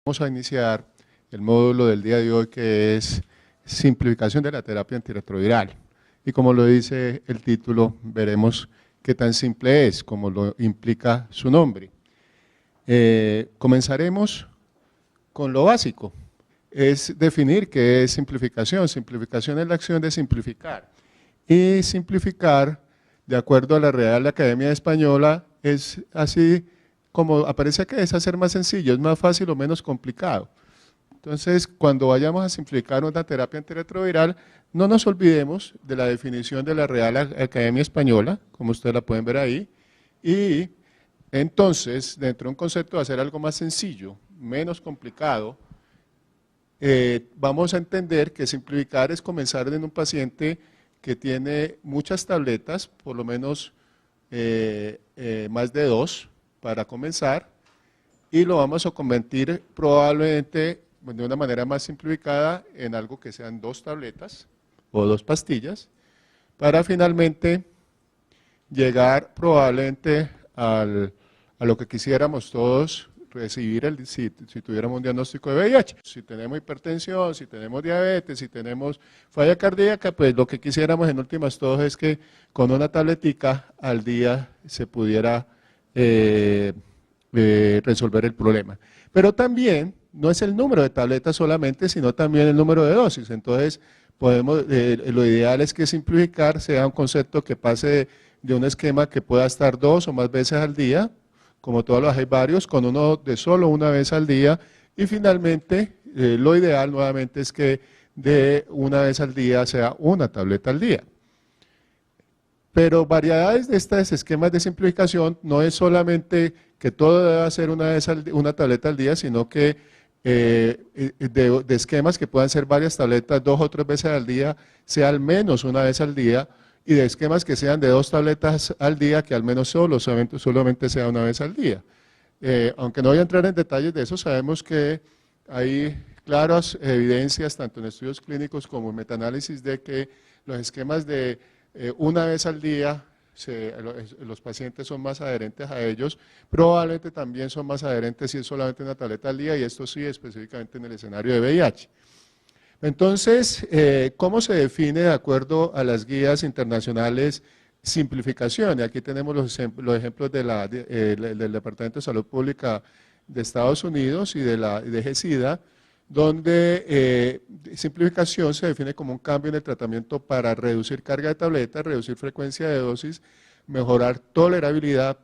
Vamos a iniciar el módulo del día de hoy, que es simplificación de la terapia antirretroviral. Y como lo dice el título, veremos qué tan simple es, como lo implica su nombre. Comenzaremos con lo básico, es definir qué es simplificación. Simplificación es la acción de simplificar. Y simplificar, de acuerdo a la Real Academia Española, es así como aparece que es hacer más sencillo, es más fácil o menos complicado. Entonces, cuando vayamos a simplificar una terapia antirretroviral, no nos olvidemos de la definición de la Real Academia Española, como ustedes la pueden ver ahí, y entonces, dentro de un concepto de hacer algo más sencillo, menos complicado, vamos a entender que simplificar es comenzar en un paciente que tiene muchas tabletas, por lo menos más de 2 para comenzar, y lo vamos a convertir probablemente de una manera más simplificada en algo que sean 2 tabletas o 2 pastillas, para finalmente llegar probablemente a lo que quisiéramos todos recibir si tuviéramos un diagnóstico de VIH. Si tenemos hipertensión, si tenemos diabetes, si tenemos falla cardíaca, pues lo que quisiéramos en últimas todos es que con una tabletica al día se pudiera resolver el problema. Pero también no es el número de tabletas solamente, sino también el número de dosis. Entonces, lo ideal es que simplificar sea un concepto que pase de un esquema que pueda estar 2 o más veces al día, como todos los hay varios, con uno de solo una vez al día, y finalmente lo ideal nuevamente es que de una vez al día sea una tableta al día. Pero variedades de estos esquemas de simplificación no es solamente que todo debe ser una tableta al día, sino que de esquemas que puedan ser varias tabletas 2 o 3 veces al día, sea al menos una vez al día, y de esquemas que sean de 2 tabletas al día, que al menos solamente sea una vez al día. Aunque no voy a entrar en detalles de eso, sabemos que hay claras evidencias, tanto en estudios clínicos como en metaanálisis, de que los esquemas de una vez al día, los pacientes son más adherentes a ellos, probablemente también son más adherentes si es solamente una tableta al día, y esto sí específicamente en el escenario de VIH. Entonces, ¿cómo se define de acuerdo a las guías internacionales simplificación? Y aquí tenemos los ejemplos del Departamento de Salud Pública de Estados Unidos y de GESIDA, donde simplificación se define como un cambio en el tratamiento para reducir carga de tabletas, reducir frecuencia de dosis, mejorar tolerabilidad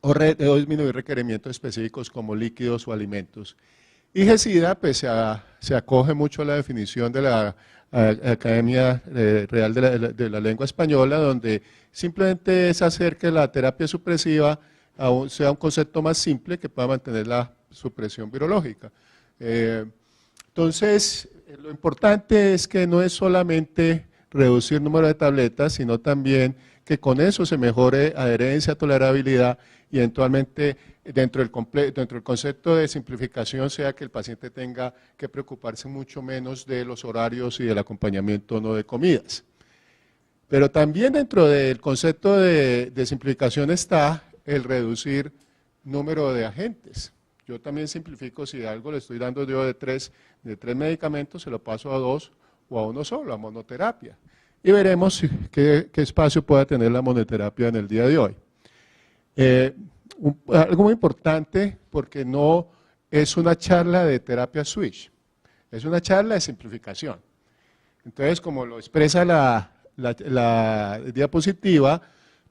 o disminuir requerimientos específicos como líquidos o alimentos. Y GESIDA pues, se acoge mucho a la definición de la Academia Real de la Lengua Española, donde simplemente es hacer que la terapia supresiva sea un concepto más simple que pueda mantener la supresión virológica. Entonces, lo importante es que no es solamente reducir el número de tabletas, sino también que con eso se mejore adherencia, tolerabilidad y eventualmente dentro del concepto de simplificación sea que el paciente tenga que preocuparse mucho menos de los horarios y del acompañamiento no de comidas. Pero también dentro del concepto de simplificación está el reducir número de agentes. Yo también simplifico, si algo le estoy dando yo de tres medicamentos, se lo paso a 2 o a uno solo, a monoterapia. Y veremos qué espacio pueda tener la monoterapia en el día de hoy. Algo muy importante, porque no es una charla de terapia switch, es una charla de simplificación. Entonces, como lo expresa la diapositiva,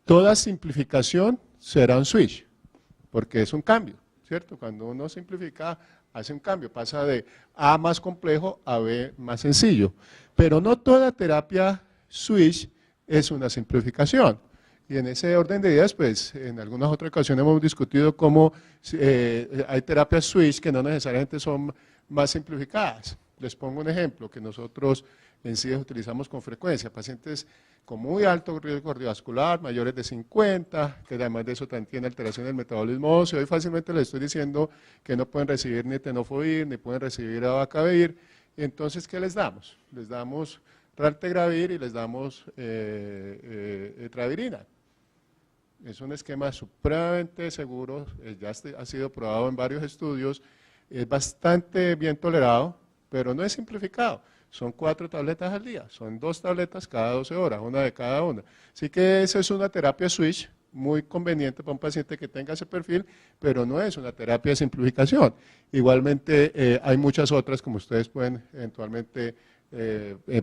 toda simplificación será un switch, porque es un cambio, ¿cierto? Cuando uno simplifica, hace un cambio, pasa de A más complejo a B más sencillo. Pero no toda terapia switch es una simplificación. Y en ese orden de ideas, pues en algunas otras ocasiones hemos discutido cómo hay terapias switch que no necesariamente son más simplificadas. Les pongo un ejemplo que nosotros en CIDES utilizamos con frecuencia, pacientes con muy alto riesgo cardiovascular, mayores de 50, que además de eso también tienen alteración del metabolismo óseo. Hoy fácilmente les estoy diciendo que no pueden recibir ni tenofovir, ni pueden recibir abacavir. Entonces, ¿qué les damos? Les damos raltegravir y les damos etravirina. Es un esquema supremamente seguro, ya ha sido probado en varios estudios, es bastante bien tolerado, pero no es simplificado. Son 4 tabletas al día, son 2 tabletas cada 12 horas, una de cada una. Así que esa es una terapia switch muy conveniente para un paciente que tenga ese perfil, pero no es una terapia de simplificación. Igualmente hay muchas otras como ustedes pueden eventualmente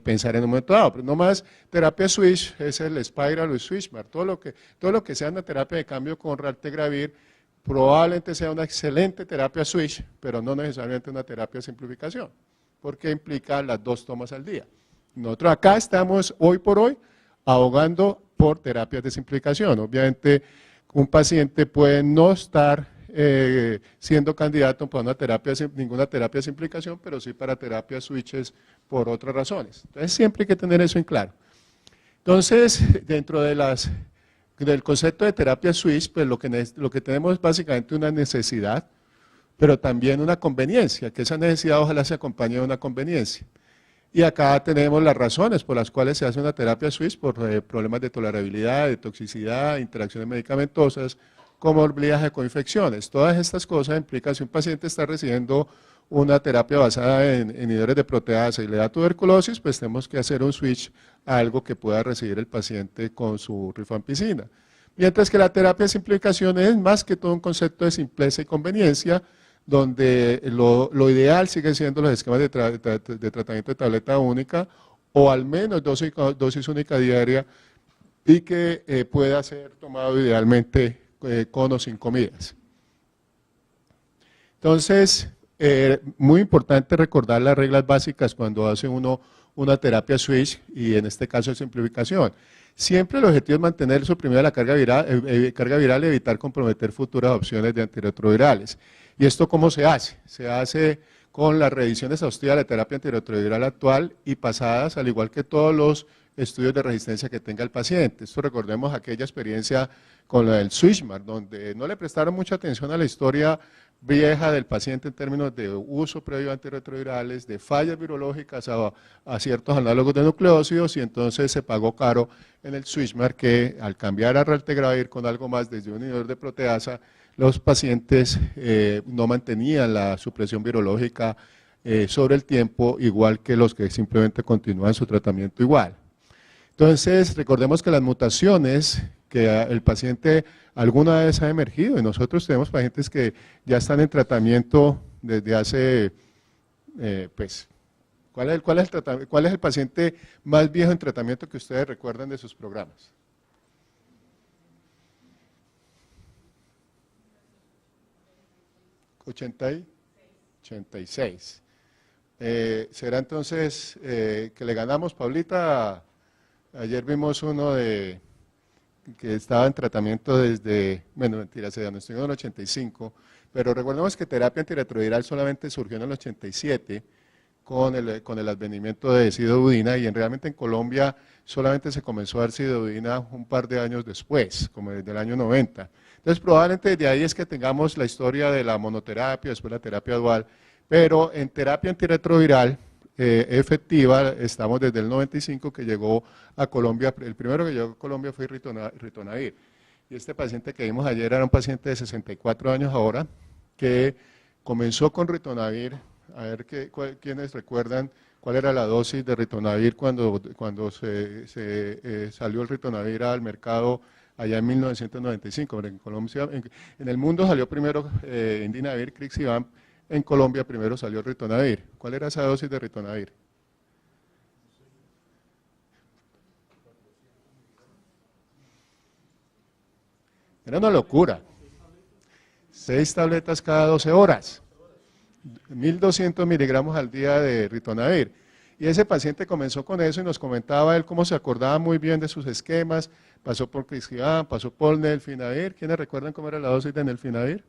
pensar en un momento dado, pero no más terapia switch es el Spiral o el Switchmar, todo lo que sea una terapia de cambio con Raltegravir probablemente sea una excelente terapia switch, pero no necesariamente una terapia de simplificación, porque implica las 2 tomas al día. Nosotros acá estamos hoy por hoy abogando por terapias de simplificación. Obviamente un paciente puede no estar siendo candidato para ninguna terapia de simplificación, pero sí para terapias switches por otras razones. Entonces siempre hay que tener eso en claro. Entonces, dentro del concepto de terapia switch, pues lo que tenemos es básicamente una necesidad, pero también una conveniencia, que esa necesidad ojalá se acompañe de una conveniencia. Y acá tenemos las razones por las cuales se hace una terapia switch, por problemas de tolerabilidad, de toxicidad, interacciones medicamentosas, comorbilidades de coinfecciones. Todas estas cosas implican si un paciente está recibiendo una terapia basada en inhibidores de proteasa y le da tuberculosis, pues tenemos que hacer un switch a algo que pueda recibir el paciente con su rifampicina. Mientras que la terapia de simplificación es más que todo un concepto de simpleza y conveniencia, donde lo ideal sigue siendo los esquemas de tratamiento de tableta única o al menos dosis única diaria y que pueda ser tomado idealmente con o sin comidas. Entonces, muy importante recordar las reglas básicas cuando hace uno una terapia switch y en este caso de simplificación. Siempre el objetivo es mantener suprimida la carga viral y evitar comprometer futuras opciones de antirretrovirales. ¿Y esto cómo se hace? Se hace con las revisiones exhaustivas de la terapia antirretroviral actual y pasadas, al igual que todos los estudios de resistencia que tenga el paciente. Esto recordemos aquella experiencia con la del Switchmar, donde no le prestaron mucha atención a la historia vieja del paciente en términos de uso previo de antirretrovirales, de fallas virológicas a ciertos análogos de nucleócidos y entonces se pagó caro en el Switchmar que al cambiar a Raltegravir con algo más desde un inhibidor de proteasa, los pacientes no mantenían la supresión virológica sobre el tiempo, igual que los que simplemente continúan su tratamiento igual. Entonces, recordemos que las mutaciones que el paciente alguna vez ha emergido, y nosotros tenemos pacientes que ya están en tratamiento desde hace, pues, ¿cuál es el paciente más viejo en tratamiento que ustedes recuerdan de sus programas? ¿86? ¿Será entonces que le ganamos, Paulita? Ayer vimos uno que estaba en tratamiento desde, bueno, mentira, se diagnosticó en el 85, pero recordemos que terapia antirretroviral solamente surgió en el 87 con el advenimiento de sidobudina y realmente en Colombia solamente se comenzó a dar sidobudina un par de años después, como desde el año 90. Entonces probablemente desde ahí es que tengamos la historia de la monoterapia, después la terapia dual, pero en terapia antirretroviral efectiva, estamos desde el 95 que llegó a Colombia, el primero que llegó a Colombia fue ritonavir. Y este paciente que vimos ayer era un paciente de 64 años ahora, que comenzó con ritonavir, a ver quiénes recuerdan cuál era la dosis de ritonavir cuando salió el ritonavir al mercado allá en 1995. En el mundo salió primero Indinavir, Crixivant. En Colombia primero salió ritonavir. ¿Cuál era esa dosis de ritonavir? Era una locura. 6 tabletas cada 12 horas. 1.200 miligramos al día de ritonavir. Y ese paciente comenzó con eso y nos comentaba él cómo se acordaba muy bien de sus esquemas. Pasó por Crixivant, pasó por Nelfinavir. ¿Quiénes recuerdan cómo era la dosis de Nelfinavir?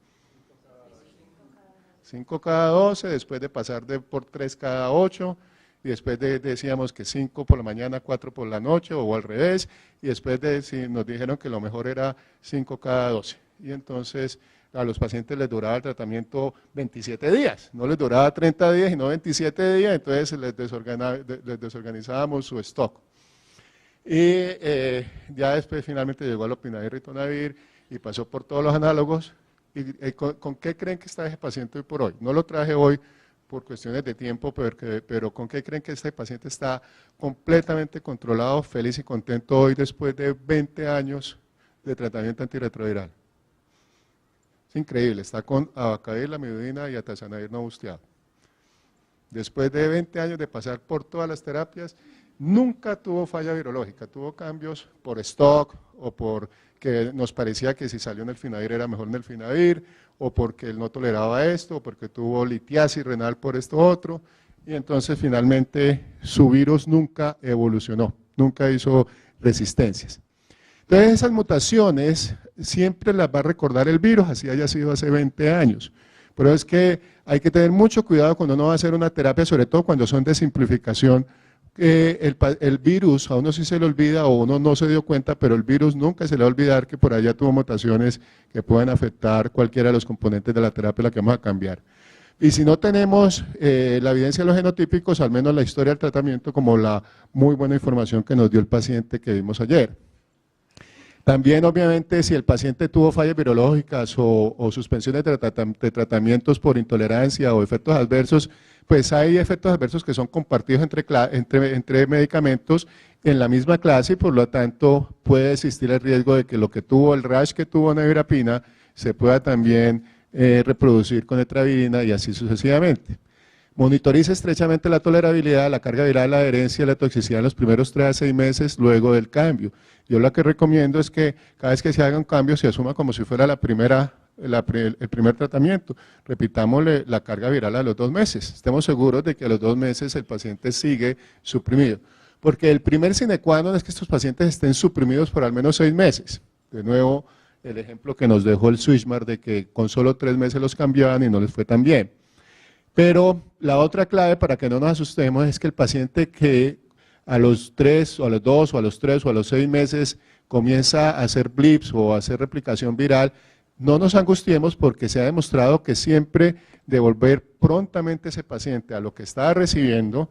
5 cada 12, después de pasar por 3 cada 8, y después decíamos que 5 por la mañana, 4 por la noche, o al revés, y después nos dijeron que lo mejor era 5 cada 12. Y entonces a los pacientes les duraba el tratamiento 27 días, no les duraba 30 días, sino 27 días, entonces les desorganizábamos su stock. Y ya después finalmente llegó al lopinavir, ritonavir, y pasó por todos los análogos, ¿Con qué creen que está ese paciente hoy por hoy? No lo traje hoy por cuestiones de tiempo, pero ¿con qué creen que este paciente está completamente controlado, feliz y contento hoy después de 20 años de tratamiento antirretroviral? Es increíble, está con abacavir, lamivudina y atazanavir no busteado. Después de 20 años de pasar por todas las terapias, nunca tuvo falla virológica, tuvo cambios por stock o por que nos parecía que si salió Nelfinavir era mejor Nelfinavir, o porque él no toleraba esto, o porque tuvo litiasis renal por esto otro, y entonces finalmente su virus nunca evolucionó, nunca hizo resistencias. Entonces esas mutaciones siempre las va a recordar el virus, así haya sido hace 20 años. Pero es que hay que tener mucho cuidado cuando uno va a hacer una terapia, sobre todo cuando son de simplificación, el virus a uno sí se le olvida o uno no se dio cuenta, pero el virus nunca se le va a olvidar que por allá tuvo mutaciones que pueden afectar cualquiera de los componentes de la terapia la que vamos a cambiar. Y si no tenemos la evidencia de los genotípicos, al menos la historia del tratamiento como la muy buena información que nos dio el paciente que vimos ayer. También, obviamente, si el paciente tuvo fallas virológicas o suspensiones de tratamientos por intolerancia o efectos adversos, pues hay efectos adversos que son compartidos entre medicamentos en la misma clase y por lo tanto puede existir el riesgo de que lo que tuvo, el rash que tuvo nevirapina, se pueda también reproducir con etravirina y así sucesivamente. Monitorice estrechamente la tolerabilidad, la carga viral, la adherencia y la toxicidad en los primeros 3 a 6 meses luego del cambio. Yo lo que recomiendo es que cada vez que se haga un cambio se asuma como si fuera el primer tratamiento. Repitámosle la carga viral a los 2 meses. Estemos seguros de que a los 2 meses el paciente sigue suprimido. Porque el primer sine qua non es que estos pacientes estén suprimidos por al menos 6 meses. De nuevo, el ejemplo que nos dejó el Swissmar de que con solo 3 meses los cambiaban y no les fue tan bien. Pero la otra clave para que no nos asustemos es que el paciente que a los 3 o a los 2 o a los 3 o a los 6 meses comienza a hacer blips o a hacer replicación viral, no nos angustiemos porque se ha demostrado que siempre devolver prontamente ese paciente a lo que estaba recibiendo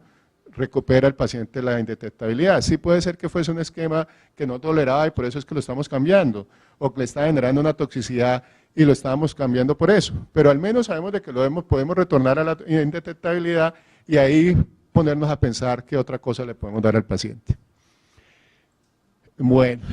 recupera el paciente la indetectabilidad. Sí puede ser que fuese un esquema que no toleraba y por eso es que lo estamos cambiando, o que le está generando una toxicidad y lo estábamos cambiando por eso, pero al menos sabemos de que podemos retornar a la indetectabilidad y ahí ponernos a pensar qué otra cosa le podemos dar al paciente. Bueno,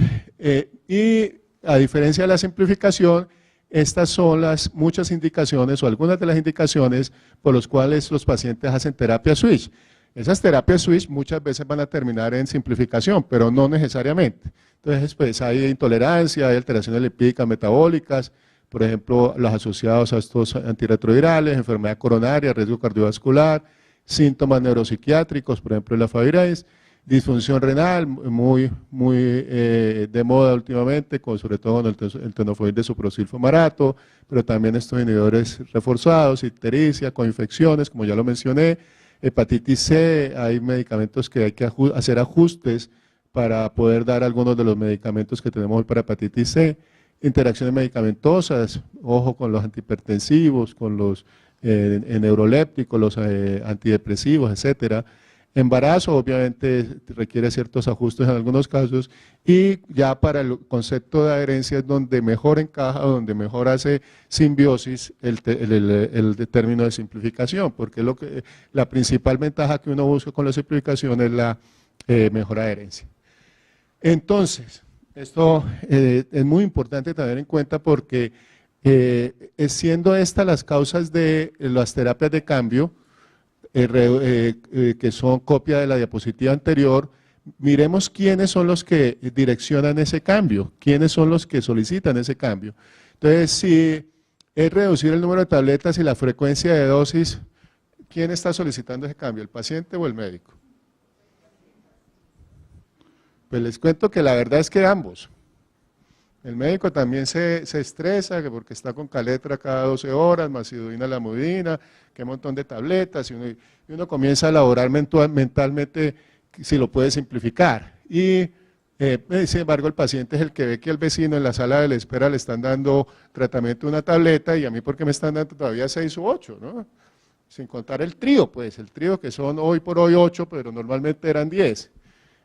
y a diferencia de la simplificación, estas son las muchas indicaciones o algunas de las indicaciones por las cuales los pacientes hacen terapia switch. Esas terapias switch muchas veces van a terminar en simplificación, pero no necesariamente. Entonces, pues hay intolerancia, hay alteraciones lipídicas metabólicas, por ejemplo, los asociados a estos antirretrovirales, enfermedad coronaria, riesgo cardiovascular, síntomas neuropsiquiátricos, por ejemplo, la favirais, disfunción renal, muy de moda últimamente, sobre todo con el tenofovir de suprosilfomarato, pero también estos inhibidores reforzados, ictericia, coinfecciones, como ya lo mencioné, hepatitis C, hay medicamentos que hay que hacer ajustes para poder dar algunos de los medicamentos que tenemos hoy para hepatitis C, interacciones medicamentosas, ojo con los antihipertensivos, con los neurolépticos, los antidepresivos, etcétera. Embarazo obviamente requiere ciertos ajustes en algunos casos y ya para el concepto de adherencia es donde mejor encaja, donde mejor hace simbiosis el término de simplificación, porque la principal ventaja que uno busca con la simplificación es la mejor adherencia. Entonces, esto es muy importante tener en cuenta porque siendo estas las causas de las terapias de cambio, que son copia de la diapositiva anterior, miremos quiénes son los que direccionan ese cambio, quiénes son los que solicitan ese cambio. Entonces, si es reducir el número de tabletas y la frecuencia de dosis, ¿quién está solicitando ese cambio, el paciente o el médico? Pues les cuento que la verdad es que ambos. El médico también se estresa porque está con caletra cada 12 horas, macidudina, lamudina, que montón de tabletas, y uno comienza a elaborar mentalmente si lo puede simplificar. Y sin embargo el paciente es el que ve que al vecino en la sala de la espera le están dando tratamiento de una tableta y a mí porque me están dando todavía 6 u 8, ¿no? Sin contar el trío, pues el trío que son hoy por hoy 8, pero normalmente eran 10.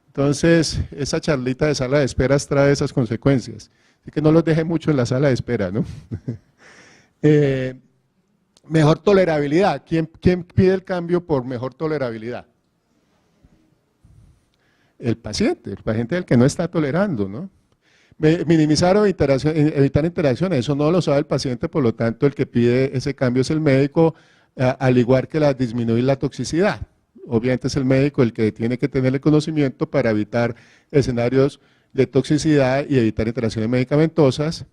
Entonces, esa charlita de sala de esperas trae esas consecuencias. Así que no los deje mucho en la sala de espera, ¿no? Mejor tolerabilidad. ¿Quién pide el cambio por mejor tolerabilidad? El paciente es el que no está tolerando, ¿no? Minimizar o evitar interacciones, eso no lo sabe el paciente, por lo tanto el que pide ese cambio es el médico, al igual que disminuir la toxicidad. Obviamente es el médico el que tiene que tener el conocimiento para evitar escenarios de toxicidad y evitar interacciones medicamentosas.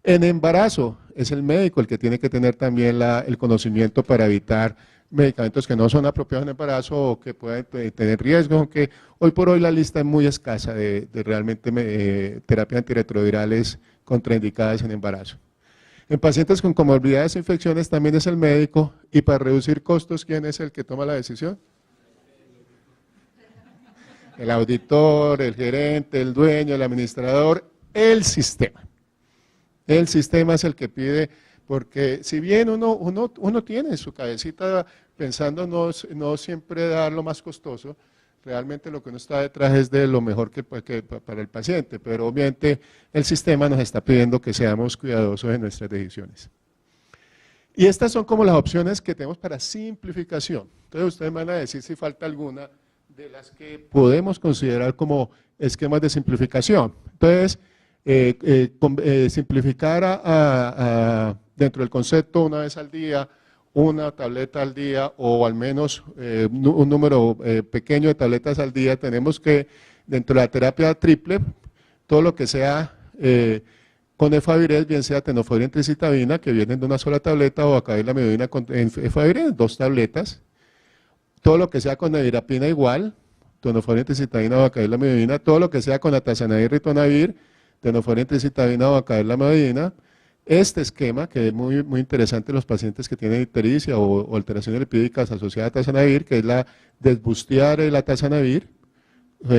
En embarazo es el médico el que tiene que tener también el conocimiento para evitar medicamentos que no son apropiados en embarazo o que pueden tener riesgo, aunque hoy por hoy la lista es muy escasa de realmente terapias antirretrovirales contraindicadas en embarazo. En pacientes con comorbilidades e infecciones también es el médico, y para reducir costos, ¿quién es el que toma la decisión? El auditor, el gerente, el dueño, el administrador, el sistema. El sistema es el que pide, porque si bien uno tiene en su cabecita pensando no siempre dar lo más costoso, realmente lo que uno está detrás es de lo mejor que para el paciente, pero obviamente el sistema nos está pidiendo que seamos cuidadosos en nuestras decisiones. Y estas son como las opciones que tenemos para simplificación. Entonces ustedes van a decir si falta alguna de las que podemos considerar como esquemas de simplificación. Entonces, simplificar dentro del concepto una vez al día, una tableta al día o al menos un número pequeño de tabletas al día. Tenemos que, dentro de la terapia triple, todo lo que sea con efavirenz, bien sea tenofovir y tricitabina, que vienen de una sola tableta, o acetaminofén con efavirenz, 2 tabletas. Todo lo que sea con nevirapina igual, tenofovir, tricitabina o acetaminofén, todo lo que sea con atazanavir, ritonavir, tenofovir, tricitabina o acetaminofén. Este esquema, que es muy interesante en los pacientes que tienen ictericia o alteraciones lipídicas asociadas a atazanavir, que es la desbustear el atazanavir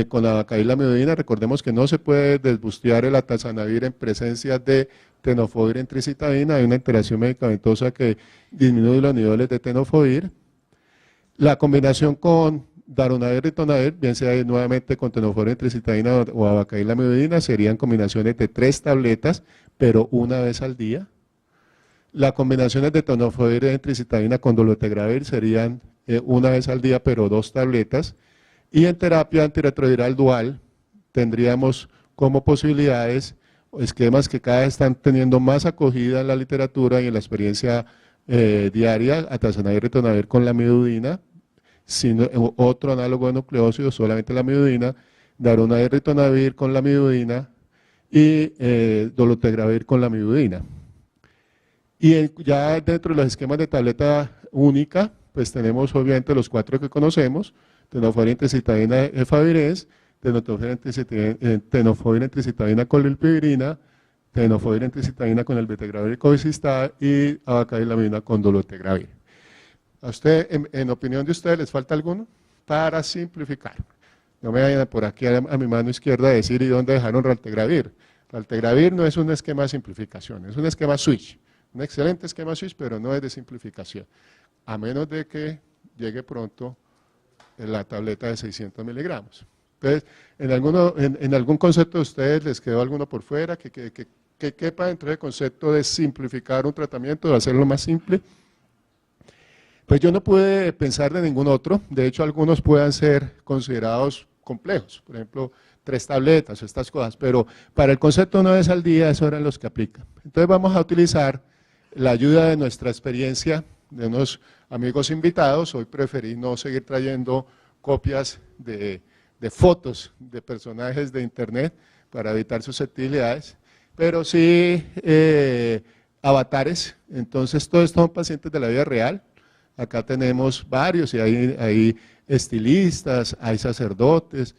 con la acetaminofén. Recordemos que no se puede desbustear el atazanavir en presencia de tenofovir en tricitabina, hay una interacción medicamentosa que disminuye los niveles de tenofovir. La combinación con darunavir, ritonavir, bien sea nuevamente con tenofovir, tricitabina o acetaminofén, serían combinaciones de 3 tabletas, pero una vez al día. Las combinaciones de tenofovir, tricitabina con dolutegravir serían una vez al día, pero 2 tabletas. Y en terapia antirretroviral dual tendríamos como posibilidades esquemas que cada vez están teniendo más acogida en la literatura y en la experiencia diaria: atazanavir, ritonavir con lamivudina, sin otro análogo de nucleócidos, solamente la lamivudina, darunavir, ritonavir con lamivudina y dolutegravir con lamivudina. Y ya dentro de los esquemas de tableta única, pues tenemos obviamente los 4 que conocemos: tenofovir, tricitabina, efavirenz, tenofovir, tricitabina con lilpivirina, tenofovir, tricitabina con el betegravir y cobicistat, y acetaminofén con dolutegravir. ¿A usted, en opinión de ustedes, les falta alguno? Para simplificar. No me vayan por aquí a mi mano izquierda a decir, ¿y dónde dejaron raltegravir? Raltegravir no es un esquema de simplificación, es un esquema switch. Un excelente esquema switch, pero no es de simplificación. A menos de que llegue pronto la tableta de 600 miligramos. Entonces, en algún concepto de ustedes les quedó alguno por fuera que quepa dentro del concepto de simplificar un tratamiento, de hacerlo más simple. Pues yo no pude pensar de ningún otro. De hecho, algunos puedan ser considerados complejos, por ejemplo, 3 tabletas o estas cosas, pero para el concepto una vez al día, esos eran los que aplican. Entonces vamos a utilizar la ayuda de nuestra experiencia, de unos amigos invitados. Hoy preferí no seguir trayendo copias de fotos de personajes de internet para evitar susceptibilidades, pero sí avatares. Entonces todos estos son pacientes de la vida real. Acá tenemos varios, y hay estilistas, hay sacerdotes,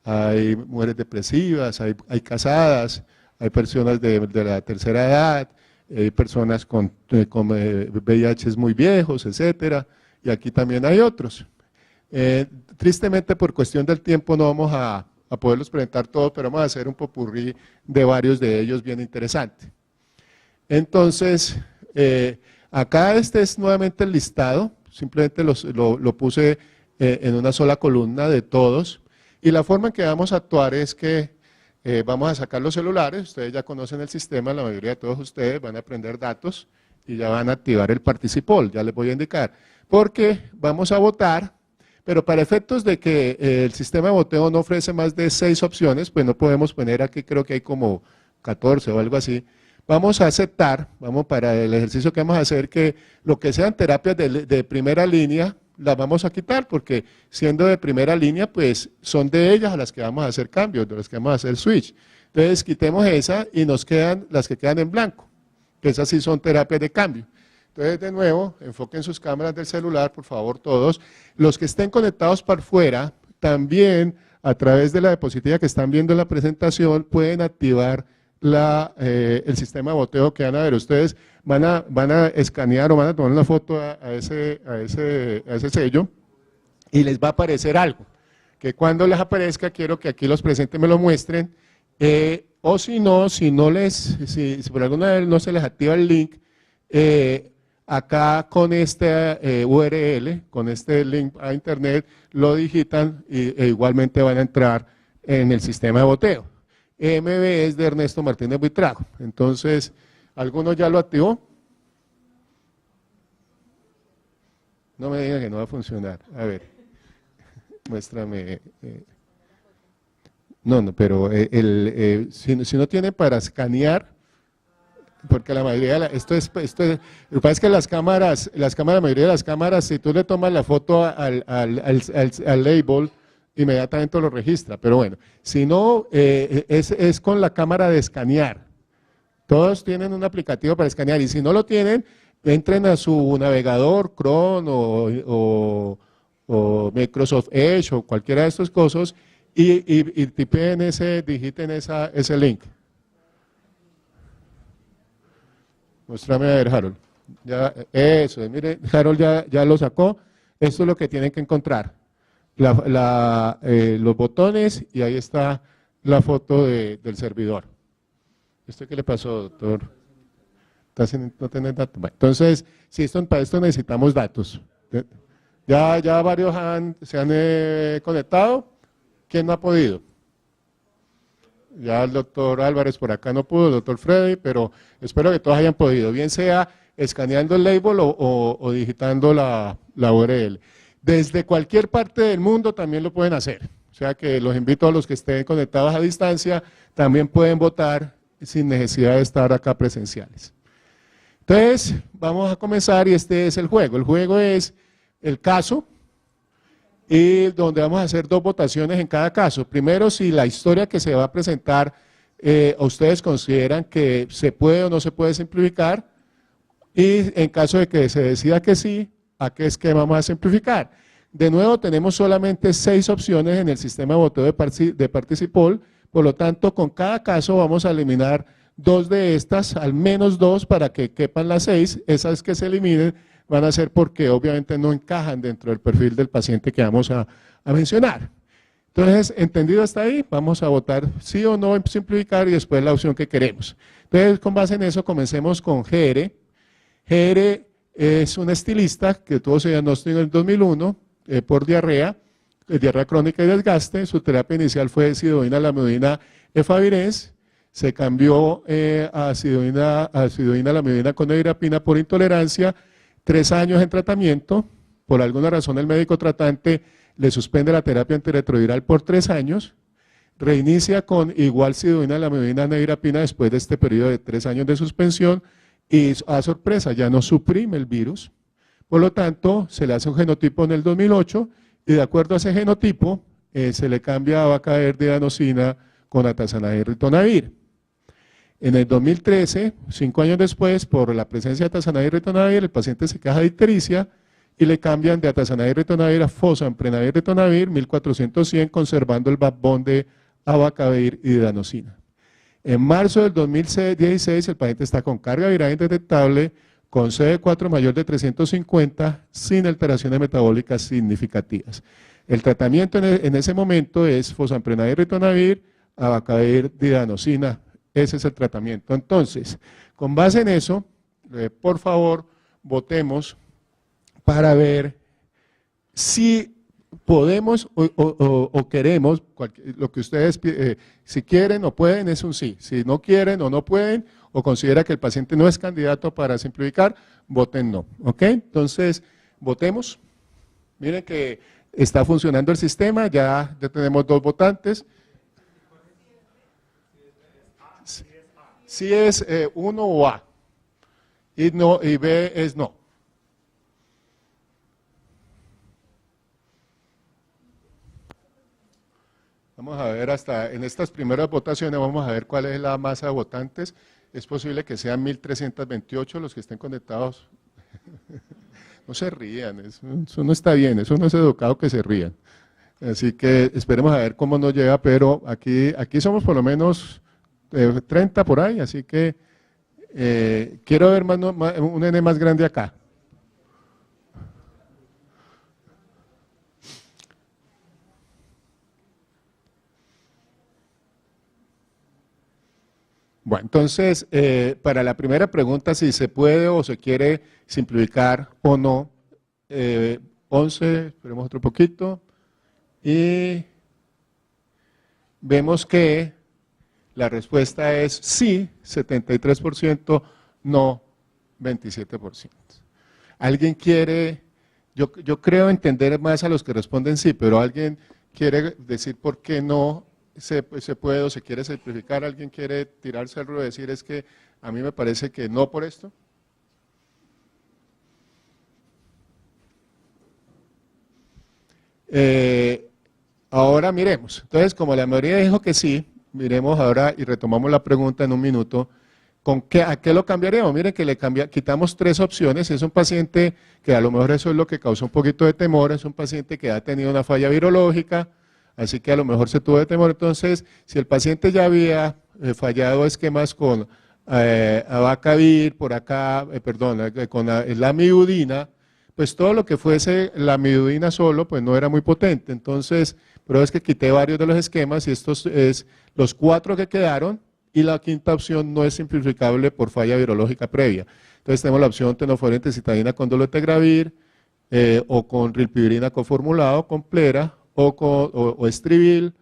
hay mujeres depresivas, hay casadas, hay personas de la tercera edad, hay personas con VIH muy viejos, etcétera, y aquí también hay otros. Tristemente, por cuestión del tiempo, no vamos a poderlos presentar todos, pero vamos a hacer un popurrí de varios de ellos bien interesante. Entonces, acá este es nuevamente el listado, simplemente lo puse en una sola columna de todos, y la forma en que vamos a actuar es que vamos a sacar los celulares. Ustedes ya conocen el sistema, la mayoría de todos ustedes van a aprender datos, y ya van a activar el participol, ya les voy a indicar, porque vamos a votar, pero para efectos de que el sistema de voteo no ofrece más de 6 opciones, pues no podemos poner aquí, creo que hay como 14 o algo así. Vamos a aceptar, vamos para el ejercicio que vamos a hacer, que lo que sean terapias de primera línea, las vamos a quitar, porque siendo de primera línea, pues son de ellas a las que vamos a hacer cambios, de las que vamos a hacer switch. Entonces quitemos esa y nos quedan las que quedan en blanco, que esas sí son terapias de cambio. Entonces, de nuevo, enfoquen sus cámaras del celular, por favor, todos. Los que estén conectados para fuera, también a través de la diapositiva que están viendo en la presentación, pueden activar el sistema de boteo que van a ver. Ustedes van a escanear o van a tomar una foto a ese sello y les va a aparecer algo, que cuando les aparezca, quiero que aquí los presentes me lo muestren, o si por alguna vez no se les activa el link, acá con este URL, con este link a internet, lo digitan e igualmente van a entrar en el sistema de boteo. MB es de Ernesto Martínez Buitrago. Entonces, ¿alguno ya lo activó? No me digan que no va a funcionar. A ver, muéstrame. No, pero si no tiene para escanear, porque la mayoría, lo que pasa es que la mayoría de las cámaras, si tú le tomas la foto al label, inmediatamente lo registra, pero bueno, si no, es con la cámara de escanear. Todos tienen un aplicativo para escanear, y si no lo tienen, entren a su navegador, Chrome o Microsoft Edge o cualquiera de estos cosas, y tipeen digiten ese link. Muéstrame a ver, Harold. Eso, mire, Harold ya lo sacó. Esto es lo que tienen que encontrar. Los botones, y ahí está la foto del servidor. ¿Esto qué le pasó, doctor? ¿No tiene datos? Bueno, entonces, para esto necesitamos datos. Ya varios se han conectado. ¿Quién no ha podido? Ya el doctor Álvarez por acá no pudo, el doctor Freddy, pero espero que todos hayan podido, bien sea escaneando el label o digitando la URL. Desde cualquier parte del mundo también lo pueden hacer, o sea que los invito a los que estén conectados a distancia, también pueden votar sin necesidad de estar acá presenciales. Entonces, vamos a comenzar y este es el juego. El juego es el caso, y donde vamos a hacer 2 votaciones en cada caso. Primero, si la historia que se va a presentar, ustedes consideran que se puede o no se puede simplificar, y en caso de que se decida que sí, ¿a qué esquema vamos a simplificar? De nuevo, tenemos solamente 6 opciones en el sistema de boteo de Participol, por lo tanto, con cada caso vamos a eliminar 2 de estas, al menos 2 para que quepan las 6, esas que se eliminen van a ser porque obviamente no encajan dentro del perfil del paciente que vamos a mencionar. Entonces, entendido hasta ahí, vamos a votar sí o no en simplificar y después la opción que queremos. Entonces, con base en eso, comencemos con GR. GR es un estilista que tuvo su diagnóstico en el 2001 por diarrea crónica y desgaste. Su terapia inicial fue sidodina, lamivudina, efavirenz. Se cambió a sidodina, lamivudina con nevirapina por intolerancia. 3 años en tratamiento, por alguna razón el médico tratante le suspende la terapia antirretroviral por 3 años, reinicia con igual sidodina, lamivudina, nevirapina después de este periodo de 3 años de suspensión y a sorpresa ya no suprime el virus, por lo tanto se le hace un genotipo en el 2008 y de acuerdo a ese genotipo se le cambia a abacaerdidanoxina con atazanavir y ritonavir. En el 2013, 5 años después, por la presencia de atazanavir y ritonavir, el paciente se queja de ictericia y le cambian de atazanavir y ritonavir a fosfenprenavir y ritonavir 1400-100, conservando el backbone de abacavir y didanosina. En marzo del 2016, el paciente está con carga viral indetectable, con CD4 mayor de 350, sin alteraciones metabólicas significativas. El tratamiento en ese momento es fosfenprenavir y ritonavir, abacavir, didanosina. Ese es el tratamiento. Entonces, con base en eso, por favor, votemos para ver si podemos o queremos, lo que ustedes, si quieren o pueden, es un sí. Si no quieren o no pueden, o considera que el paciente no es candidato para simplificar, voten no. ¿Ok? Entonces, votemos. Miren que está funcionando el sistema, ya tenemos 2 votantes. Si es 1 o A, y B es no. Vamos a ver hasta en estas primeras votaciones, vamos a ver cuál es la masa de votantes. Es posible que sean 1328 los que estén conectados. No se rían, eso no está bien, eso no es educado que se rían. Así que esperemos a ver cómo nos llega, pero aquí somos por lo menos 30 por ahí, así que quiero ver un N más grande acá. Bueno, entonces, para la primera pregunta, si se puede o se quiere simplificar o no, 11, esperemos otro poquito, y vemos que la respuesta es sí, 73%, no, 27%. ¿Alguien quiere, yo creo entender más a los que responden sí, pero alguien quiere decir por qué no se puede o se quiere simplificar? ¿Alguien quiere tirarse al ruedo y decir es que a mí me parece que no por esto? Ahora miremos. Entonces, como la mayoría dijo que sí, miremos ahora y retomamos la pregunta en un minuto. ¿A qué lo cambiaríamos? Miren que quitamos 3 opciones. Es un paciente que a lo mejor eso es lo que causó un poquito de temor, es un paciente que ha tenido una falla virológica, así que a lo mejor se tuvo de temor. Entonces, si el paciente ya había fallado esquemas con abacavir, por acá, con la amiodarona, pues todo lo que fuese la amiodarona solo, pues no era muy potente. Entonces, pero es que quité varios de los esquemas y estos es los 4 que quedaron, y la quinta opción no es simplificable por falla virológica previa. Entonces tenemos la opción tenofovir citadina con dolutegravir, o con rilpivirina coformulado, con plera, o estrivil,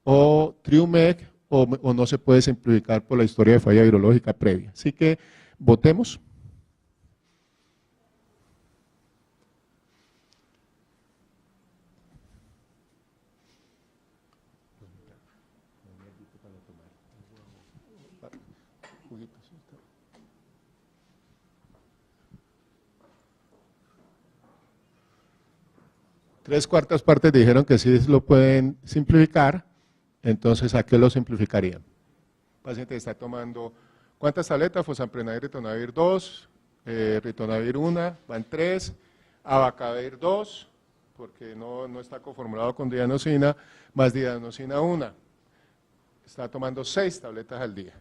o triumec, o no se puede simplificar por la historia de falla virológica previa. Así que votemos. Tres cuartas partes dijeron que sí lo pueden simplificar, entonces ¿a qué lo simplificarían? El paciente está tomando, ¿cuántas tabletas? Fosamprenavir, ritonavir 2, ritonavir 1, van 3, abacavir 2, porque no está coformulado con dianosina, más dianosina 1. Está tomando 6 tabletas al día.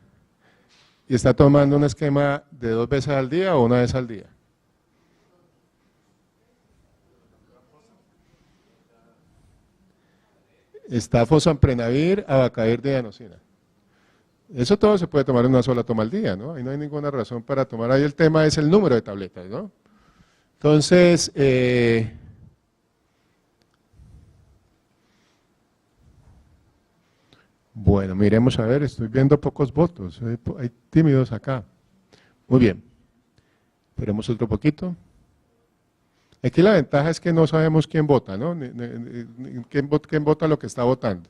¿Y está tomando un esquema de 2 veces al día o 1 vez al día? Está fosamprenavir, abacavir, dianosina. Eso todo se puede tomar en una sola toma al día, ¿no? Ahí no hay ninguna razón para tomar. Ahí el tema es el número de tabletas, ¿no? Entonces, bueno, miremos a ver, estoy viendo pocos votos, hay tímidos acá. Muy bien, esperemos otro poquito. Aquí la ventaja es que no sabemos quién vota, ¿no? Quién vota lo que está votando.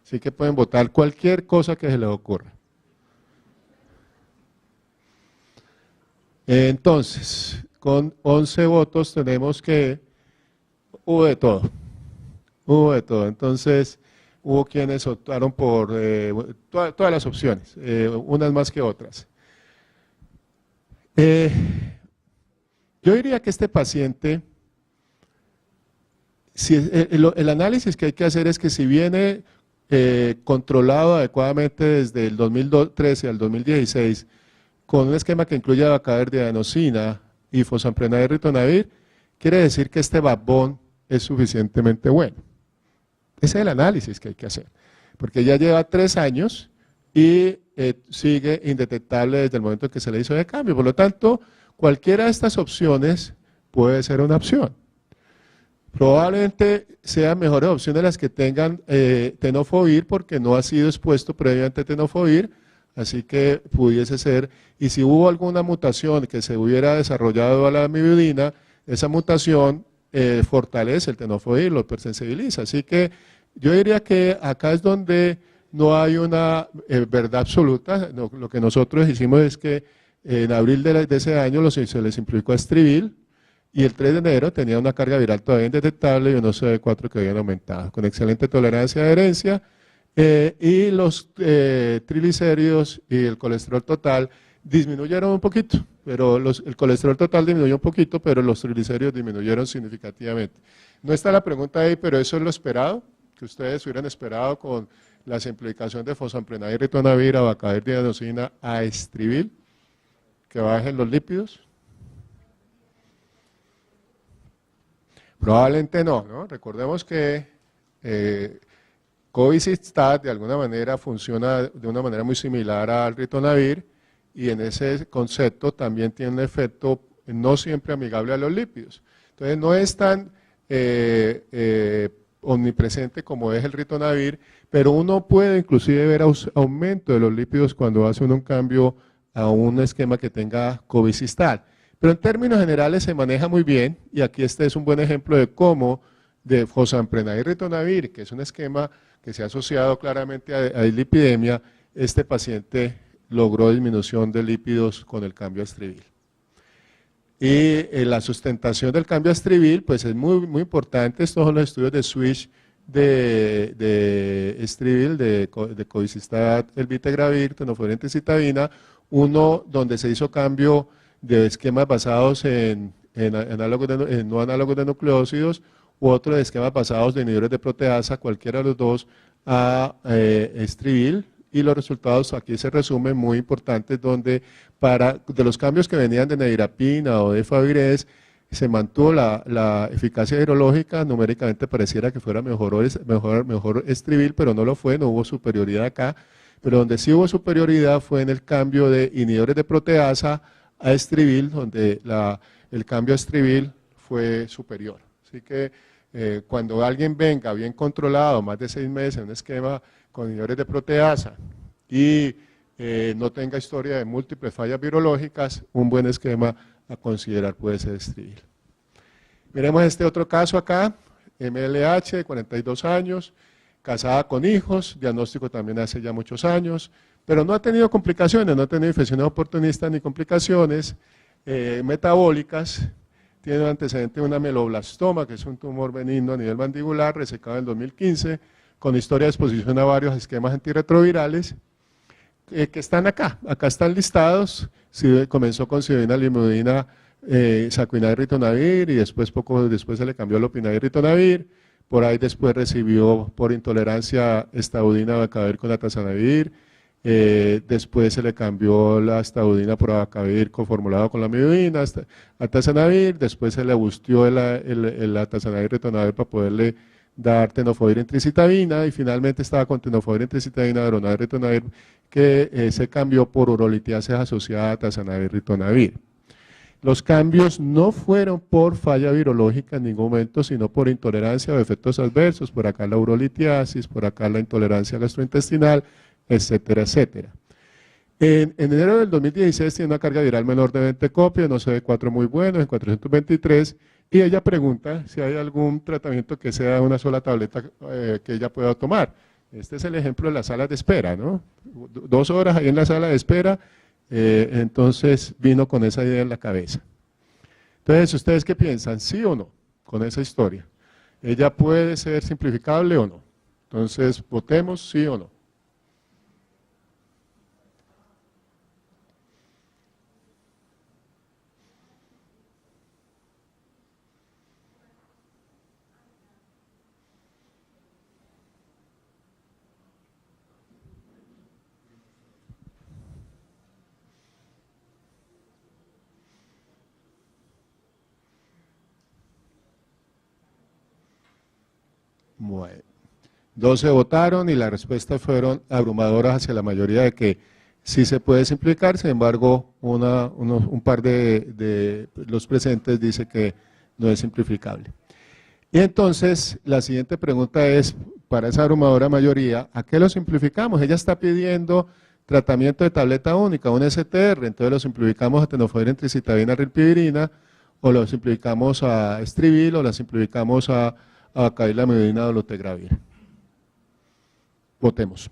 Así que pueden votar cualquier cosa que se les ocurra. Entonces, con 11 votos tenemos que, hubo de todo. Entonces, hubo quienes optaron por todas las opciones, unas más que otras. Yo diría que este paciente, el análisis que hay que hacer es que si viene controlado adecuadamente desde el 2013 al 2016, con un esquema que incluye abacavir, dianosina y fosamprenavir, ritonavir, quiere decir que este backbone es suficientemente bueno. Ese es el análisis que hay que hacer, porque ya lleva 3 años y sigue indetectable desde el momento en que se le hizo de cambio. Por lo tanto, cualquiera de estas opciones puede ser una opción. Probablemente sean mejores opciones las que tengan tenofovir, porque no ha sido expuesto previamente tenofovir, así que pudiese ser, y si hubo alguna mutación que se hubiera desarrollado a la amividina, esa mutación fortalece el tenofovir, lo hipersensibiliza, así que yo diría que acá es donde no hay una verdad absoluta. Lo que nosotros hicimos es que en abril de ese año se le simplificó a Estrivil, y el 3 de enero tenía una carga viral todavía indetectable y unos CD4 que habían aumentado, con excelente tolerancia a adherencia, y los triglicéridos y el colesterol total disminuyeron un poquito, pero el colesterol total disminuyó un poquito, pero los triglicéridos disminuyeron significativamente. No está la pregunta ahí, pero eso es lo esperado, que ustedes hubieran esperado con la simplificación de fosfamprenavir, ritonavir, abacavir, dianosina a Estrivil, que bajen los lípidos. Probablemente no, ¿no? Recordemos que Covicistat de alguna manera funciona de una manera muy similar al ritonavir, y en ese concepto también tiene un efecto no siempre amigable a los lípidos. Entonces no es tan omnipresente como es el ritonavir, pero uno puede inclusive ver aumento de los lípidos cuando hace uno un cambio a un esquema que tenga Covicistat. Pero en términos generales se maneja muy bien, y aquí este es un buen ejemplo de cómo de fosfamprenavir y ritonavir, que es un esquema que se ha asociado claramente a dislipidemia, este paciente logró disminución de lípidos con el cambio a Estrivil. Y la sustentación del cambio a Estrivil pues es muy, muy importante. Estos son los estudios de switch de Estrivil, de Covicistat, elvitegravir, tenofovir, entecitabina, uno donde se hizo cambio de esquemas basados en no análogos de nucleósidos, u otro de esquemas basados de inhibidores de proteasa, cualquiera de los dos, a Estrivil, y los resultados aquí se resumen muy importantes, donde de los cambios que venían de nevirapina o de Favires, se mantuvo la eficacia virológica, numéricamente pareciera que fuera mejor Estrivil, pero no lo fue, no hubo superioridad acá, pero donde sí hubo superioridad fue en el cambio de inhibidores de proteasa a Estrivil, donde el cambio a Estrivil fue superior. Así que cuando alguien venga bien controlado, más de 6 meses en un esquema con inhibidores de proteasa y no tenga historia de múltiples fallas virológicas, un buen esquema a considerar puede ser Estrivil. Miremos este otro caso acá, MLH, de 42 años, casada con hijos, diagnóstico también hace ya muchos años, pero no ha tenido complicaciones, no ha tenido infecciones oportunistas ni complicaciones metabólicas. Tiene un antecedente de una meloblastoma, que es un tumor benigno a nivel mandibular, resecado en el 2015, con historia de exposición a varios esquemas antirretrovirales, que están acá están listados. Comenzó con sidonina, limudina, sacuinavir, ritonavir, y después, poco después se le cambió lopinavir, ritonavir. Por ahí después recibió por intolerancia estadudina, abacavir con atazanavir. Después se le cambió la estadudina por abacavir coformulado con la amiodarona, atazanavir. Después se le bustió el atazanavir, ritonavir para poderle dar tenofovir, entecitabina, y finalmente estaba con tenofovir, entecitabina, dronavir, ritonavir, que se cambió por urolitiasis asociada a atazanavir, ritonavir. Los cambios no fueron por falla virológica en ningún momento, sino por intolerancia o efectos adversos, por acá la urolitiasis, por acá la intolerancia gastrointestinal, etcétera, etcétera. En enero del 2016 tiene una carga viral menor de 20 copias, no CD4 muy buenos, en 423, y ella pregunta si hay algún tratamiento que sea una sola tableta que ella pueda tomar. Este es el ejemplo de las salas de espera, ¿no? 2 horas ahí en la sala de espera, entonces vino con esa idea en la cabeza. Entonces, ¿ustedes qué piensan? ¿Sí o no con esa historia? ¿Ella puede ser simplificable o no? Entonces, votemos sí o no. Bueno, 12 votaron y las respuestas fueron abrumadoras hacia la mayoría de que sí se puede simplificar. Sin embargo, un par de los presentes dice que no es simplificable. Y entonces, la siguiente pregunta es, para esa abrumadora mayoría, ¿a qué lo simplificamos? Ella está pidiendo tratamiento de tableta única, un STR, entonces lo simplificamos a tenofovir, entricitabina, rilpivirina, o lo simplificamos a estrivil, o lo simplificamos a acailamidina, dolutegravir. Votemos.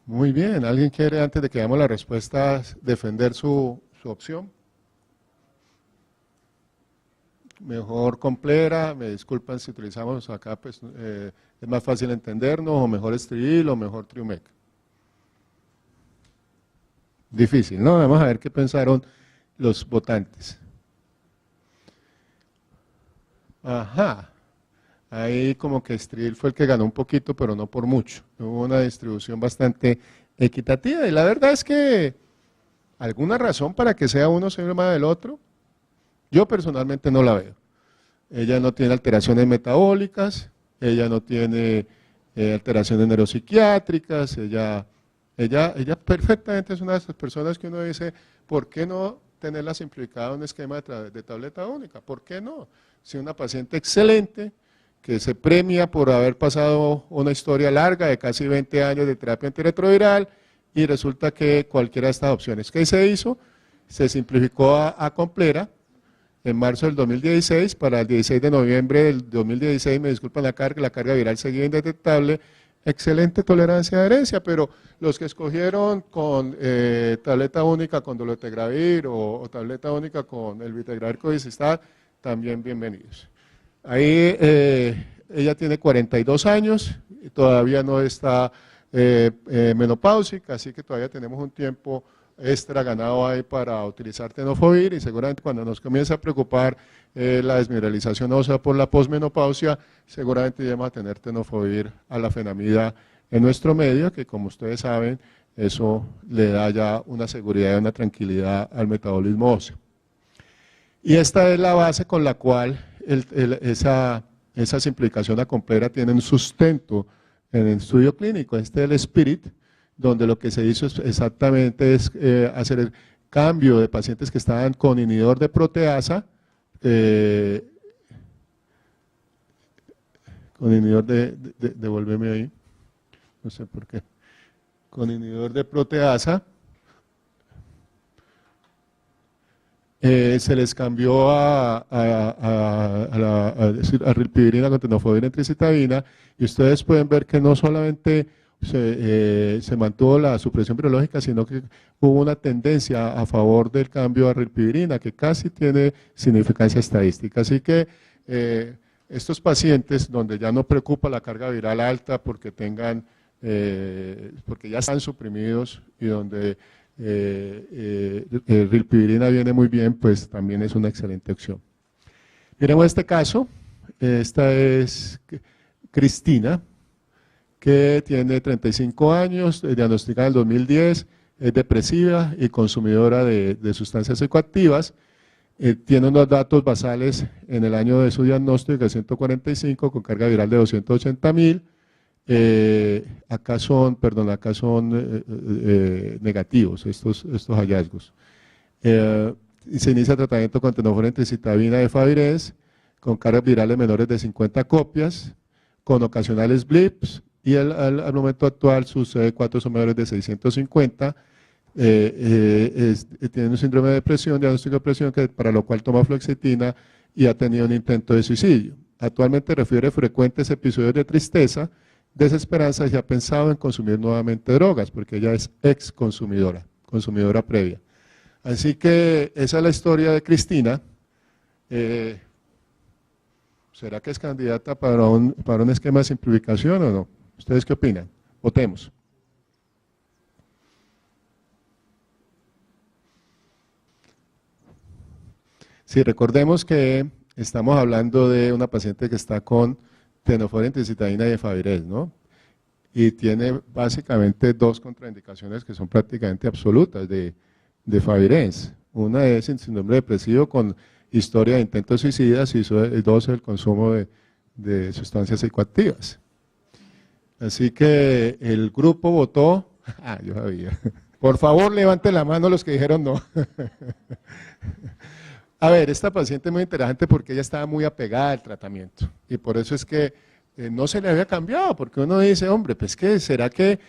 Muy bien, ¿alguien quiere, antes de que veamos las respuestas, defender su opción? Mejor Complera, me disculpan si utilizamos acá, pues es más fácil entendernos, o mejor Estrivil, o mejor Triumec. Difícil, ¿no? Vamos a ver qué pensaron los votantes. Ajá. Ahí como que Estrivil fue el que ganó un poquito, pero no por mucho. Hubo una distribución bastante equitativa y la verdad es que alguna razón para que sea uno sea más del otro, yo personalmente no la veo. Ella no tiene alteraciones metabólicas, ella no tiene alteraciones neuropsiquiátricas, ella perfectamente es una de esas personas que uno dice, ¿por qué no tenerla simplificada en un esquema de tableta única? ¿Por qué no? Si una paciente excelente, que se premia por haber pasado una historia larga de casi 20 años de terapia antirretroviral y resulta que cualquiera de estas opciones que se hizo, se simplificó a Complera en marzo del 2016, para el 16 de noviembre del 2016, me disculpan la carga viral seguía indetectable, excelente tolerancia de adherencia, pero los que escogieron con tableta única con dolutegravir o tableta única con el vitegravir codisistat, también bienvenidos. Ahí ella tiene 42 años, y todavía no está menopáusica, así que todavía tenemos un tiempo extra ganado ahí para utilizar tenofovir y seguramente cuando nos comience a preocupar la desmineralización ósea por la posmenopausia, seguramente vamos a tener tenofovir a la fenamida en nuestro medio, que como ustedes saben, eso le da ya una seguridad y una tranquilidad al metabolismo óseo. Y esta es la base con la cual esa simplificación a Complera tiene un sustento en el estudio clínico. Este es el SPIRIT, donde lo que se hizo exactamente es hacer el cambio de pacientes que estaban con inhibidor de proteasa, con inhibidor devuélveme ahí, no sé por qué, con inhibidor de proteasa, se les cambió a rilpivirina con tenofovir entricitabina y ustedes pueden ver que no solamente se mantuvo la supresión virológica, sino que hubo una tendencia a favor del cambio a rilpivirina que casi tiene significancia estadística. Así que estos pacientes donde ya no preocupa la carga viral alta porque porque ya están suprimidos y donde rilpivirina viene muy bien, pues también es una excelente opción. Miremos este caso, esta es Cristina, que tiene 35 años, diagnosticada en el 2010, es depresiva y consumidora de sustancias psicoactivas, tiene unos datos basales en el año de su diagnóstico de 145 con carga viral de 280.000, acá son negativos estos hallazgos. Se inicia tratamiento con tenofovir entricitabina de Favirenz, con cargas virales menores de 50 copias, con ocasionales blips, y al momento actual sus CD4 son menores de 650, tiene un síndrome de depresión, diagnóstico de depresión, para lo cual toma fluoxetina y ha tenido un intento de suicidio. Actualmente refiere frecuentes episodios de tristeza, desesperanza y ha pensado en consumir nuevamente drogas, porque ella es ex consumidora previa. Así que esa es la historia de Cristina. ¿Será que es candidata para un esquema de simplificación o no? ¿Ustedes qué opinan? Votemos. Sí, recordemos que estamos hablando de una paciente que está con tenofovir entricitabina y Favirenz, ¿no? Y tiene básicamente dos contraindicaciones que son prácticamente absolutas de Favirenz. Una es el síndrome depresivo con historia de intentos suicidas y dos el consumo de sustancias psicoactivas. Así que el grupo votó, yo sabía. Por favor, levante la mano los que dijeron no. A ver, esta paciente es muy interesante porque ella estaba muy apegada al tratamiento y por eso es que no se le había cambiado, porque uno dice, hombre, pues que será que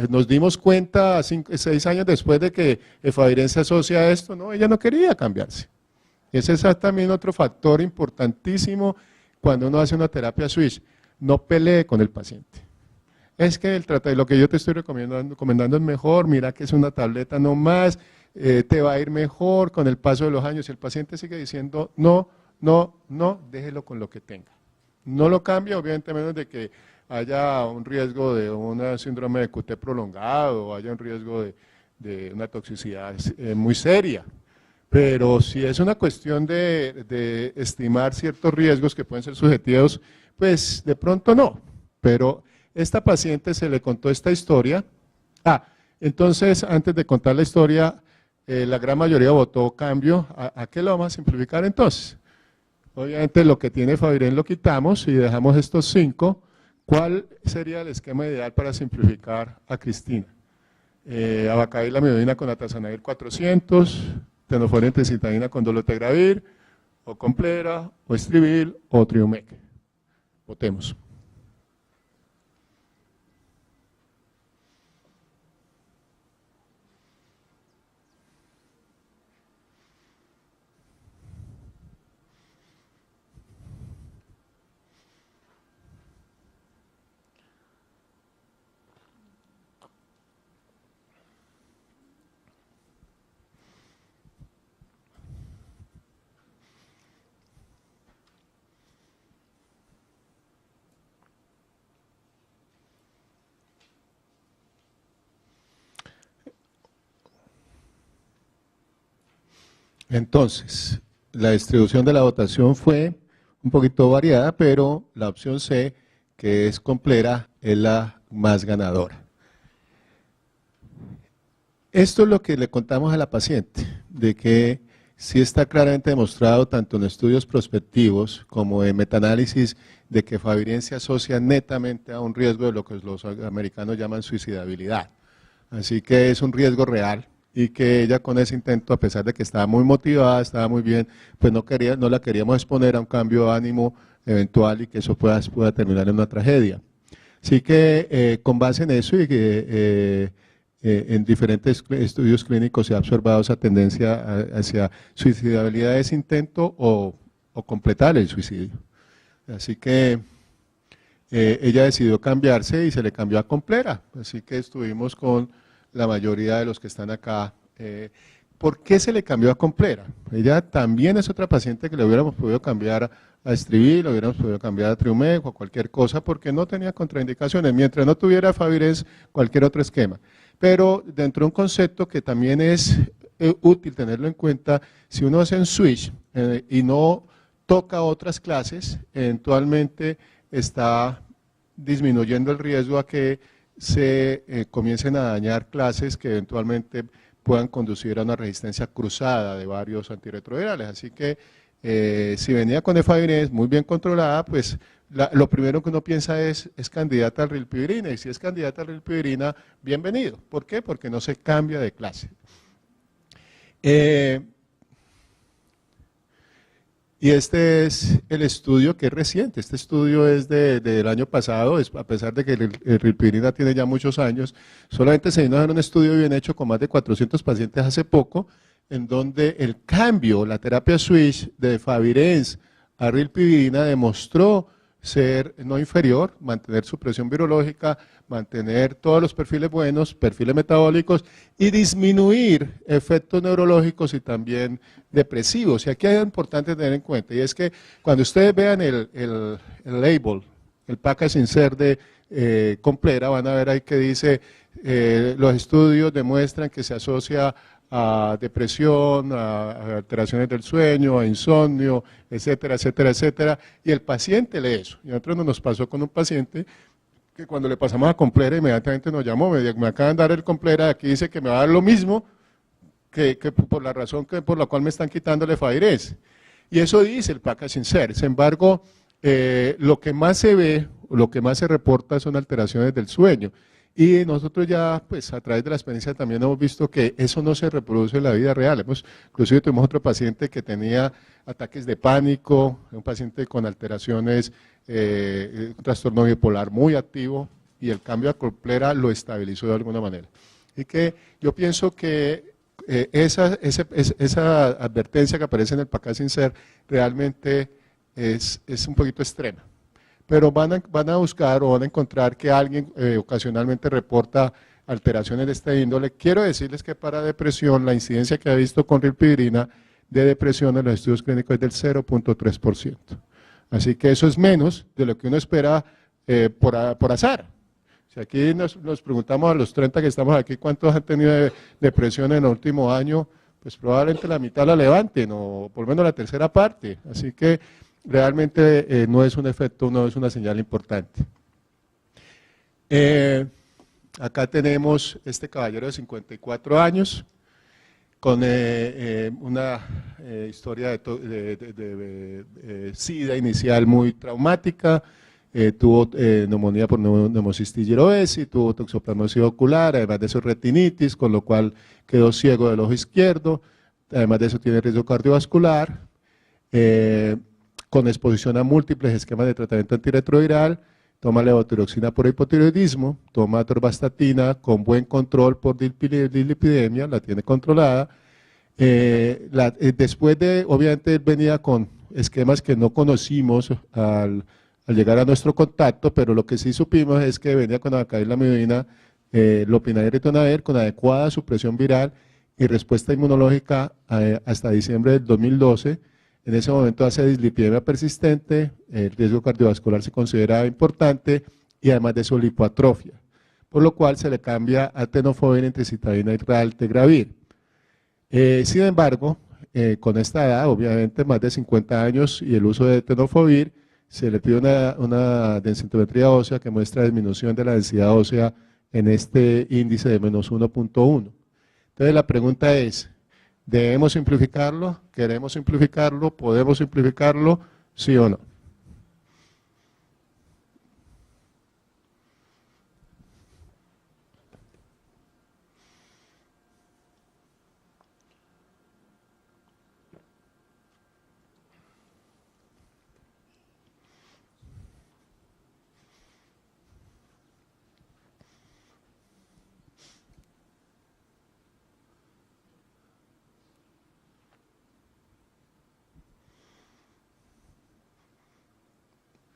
nos dimos cuenta 6 años después de que Efavirenz se asocia a esto. No, ella no quería cambiarse. Ese es también otro factor importantísimo cuando uno hace una terapia switch. No pelee con el paciente. Es que lo que yo te estoy recomendando es mejor, mira que es una tableta no más, te va a ir mejor con el paso de los años. Si el paciente sigue diciendo no, no, no, déjelo con lo que tenga. No lo cambia, obviamente, a menos de que haya un riesgo de un síndrome de QT prolongado o haya un riesgo de una toxicidad muy seria. Pero si es una cuestión de estimar ciertos riesgos que pueden ser subjetivos, pues de pronto no. Pero esta paciente se le contó esta historia. Entonces, antes de contar la historia, la gran mayoría votó cambio. ¿A qué lo vamos a simplificar entonces? Obviamente lo que tiene Efavirenz lo quitamos y dejamos estos 5. ¿Cuál sería el esquema ideal para simplificar a Cristina? Abacavilamidodina con atazanavir 400, tenofovir entecitadina con dolutegravir, o Complera, o Estrivil, o Triumec. Votemos. Entonces, la distribución de la votación fue un poquito variada, pero la opción C, que es Complera, es la más ganadora. Esto es lo que le contamos a la paciente, de que sí está claramente demostrado tanto en estudios prospectivos como en metaanálisis de que Efavirenz se asocia netamente a un riesgo de lo que los americanos llaman suicidabilidad. Así que es un riesgo real y que ella con ese intento, a pesar de que estaba muy motivada, estaba muy bien, pues no la queríamos exponer a un cambio de ánimo eventual y que eso pueda terminar en una tragedia. Así que con base en eso y que en diferentes estudios clínicos se ha observado esa tendencia hacia suicidabilidad de ese intento o completar el suicidio. Así que ella decidió cambiarse y se le cambió a Complera. Así que estuvimos con la mayoría de los que están acá. ¿Por qué se le cambió a Complera? Ella también es otra paciente que le hubiéramos podido cambiar a Estrivil, le hubiéramos podido cambiar a Triumec o cualquier cosa porque no tenía contraindicaciones, mientras no tuviera Efavirenz, cualquier otro esquema. Pero dentro de un concepto que también es útil tenerlo en cuenta, si uno hace un switch y no toca otras clases, eventualmente está disminuyendo el riesgo a que se comiencen a dañar clases que eventualmente puedan conducir a una resistencia cruzada de varios antirretrovirales. Así que si venía con Efavirenz muy bien controlada, pues lo primero que uno piensa es candidata a rilpivirina, y si es candidata a rilpivirina, bienvenido. ¿Por qué? Porque no se cambia de clase. Y este es el estudio que es reciente, este estudio es del año pasado, a pesar de que el rilpivirina tiene ya muchos años, solamente se vino a hacer un estudio bien hecho con más de 400 pacientes hace poco, en donde el cambio, la terapia switch de Efavirenz a rilpivirina demostró ser no inferior, mantener su presión virológica, mantener todos los perfiles buenos, perfiles metabólicos y disminuir efectos neurológicos y también depresivos. Y aquí hay algo importante tener en cuenta, y es que cuando ustedes vean el label, el package insert de Complera, van a ver ahí que dice, los estudios demuestran que se asocia a depresión, a alteraciones del sueño, a insomnio, etcétera, etcétera, etcétera, y el paciente lee eso. Y a nosotros nos pasó con un paciente que cuando le pasamos a Complera inmediatamente nos llamó, me acaban de dar el Complera, aquí dice que me va a dar lo mismo que por la razón por la cual me están quitando el Efavirenz. Y eso dice el package insert. Sin embargo, lo que más se ve lo que más se reporta son alteraciones del sueño. Y nosotros ya, pues a través de la experiencia también hemos visto que eso no se reproduce en la vida real. Inclusive tuvimos otro paciente que tenía ataques de pánico, un paciente con alteraciones, un trastorno bipolar muy activo, y el cambio a Coplera lo estabilizó de alguna manera. Y que yo pienso que esa advertencia que aparece en el PACA sin ser realmente es un poquito extrema. Pero van a buscar o van a encontrar que alguien ocasionalmente reporta alteraciones de esta índole. Quiero decirles que para depresión, la incidencia que ha visto con rilpivirina de depresión en los estudios clínicos es del 0.3%. Así que eso es menos de lo que uno espera por azar. Si aquí nos preguntamos a los 30 que estamos aquí, ¿cuántos han tenido depresión en el último año? Pues probablemente la mitad la levanten, o por lo menos la tercera parte. Así que realmente no es un efecto, no es una señal importante. Acá tenemos este caballero de 54 años, con una historia de SIDA inicial muy traumática. Tuvo neumonía por neumocistis girovesi, tuvo toxoplasmosis ocular, además de eso retinitis, con lo cual quedó ciego del ojo izquierdo, además de eso tiene riesgo cardiovascular, con exposición a múltiples esquemas de tratamiento antirretroviral, toma levotiroxina por hipotiroidismo, toma atorvastatina con buen control por dislipidemia, la tiene controlada. Después de, obviamente él venía con esquemas que no conocimos al llegar a nuestro contacto, pero lo que sí supimos es que venía con acailamidina, lopinavir y ritonavir con adecuada supresión viral y respuesta inmunológica hasta diciembre del 2012. En ese momento hace dislipidemia persistente, el riesgo cardiovascular se considera importante y además de eso lipoatrofia, por lo cual se le cambia a tenofovir, entecitabina y raltegravir. Sin embargo, con esta edad, obviamente más de 50 años y el uso de tenofovir, se le pide una densitometría ósea que muestra disminución de la densidad ósea en este índice de menos 1.1. Entonces la pregunta es, ¿debemos simplificarlo? ¿Queremos simplificarlo? ¿Podemos simplificarlo? ¿Sí o no?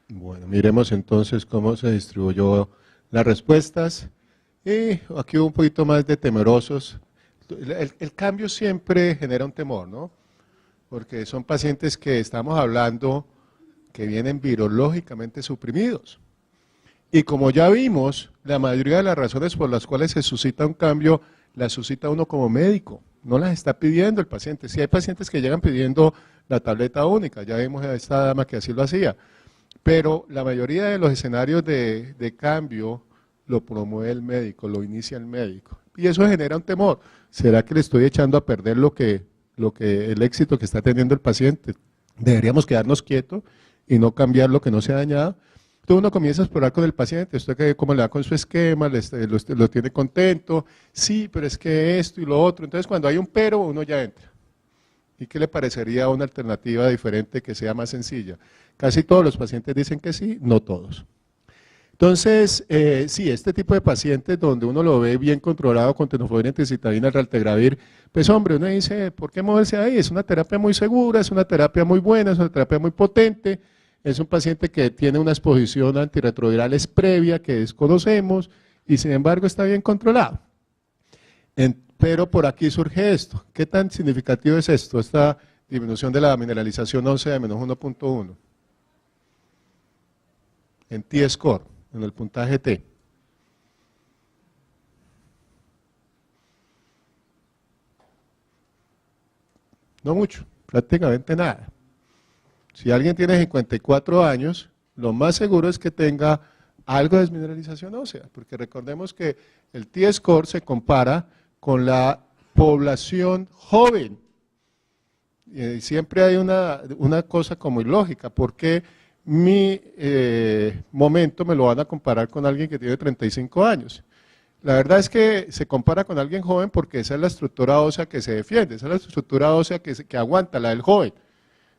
Bueno, miremos entonces cómo se distribuyó las respuestas. Y aquí hubo un poquito más de temerosos. El cambio siempre genera un temor, ¿no? Porque son pacientes que estamos hablando que vienen virológicamente suprimidos. Y como ya vimos, la mayoría de las razones por las cuales se suscita un cambio, las suscita uno como médico, no las está pidiendo el paciente. Sí hay pacientes que llegan pidiendo la tableta única, ya vimos a esta dama que así lo hacía, pero la mayoría de los escenarios de cambio lo promueve el médico, lo inicia el médico. Y eso genera un temor. ¿Será que le estoy echando a perder el éxito que está teniendo el paciente? Deberíamos quedarnos quietos y no cambiar lo que no se ha dañado. Entonces uno comienza a explorar con el paciente, usted cómo le da con su esquema, lo tiene contento, sí, pero es que esto y lo otro. Entonces cuando hay un pero, uno ya entra. ¿Y qué le parecería una alternativa diferente que sea más sencilla? Casi todos los pacientes dicen que sí, no todos. Entonces, sí, este tipo de pacientes donde uno lo ve bien controlado con tenofovir, entecitabina, raltegravir, pues hombre, uno dice, ¿por qué moverse ahí? Es una terapia muy segura, es una terapia muy buena, es una terapia muy potente, es un paciente que tiene una exposición a antirretrovirales previa que desconocemos y sin embargo está bien controlado. Pero por aquí surge esto. ¿Qué tan significativo es esto? Esta disminución de la mineralización ósea de menos 1.1 en T-score, en el puntaje T. No mucho, prácticamente nada. Si alguien tiene 54 años, lo más seguro es que tenga algo de desmineralización ósea, porque recordemos que el T-score se compara con la población joven. Y siempre hay una cosa como ilógica, ¿por qué mi momento me lo van a comparar con alguien que tiene 35 años. La verdad es que se compara con alguien joven porque esa es la estructura ósea que se defiende, esa es la estructura ósea que aguanta, la del joven.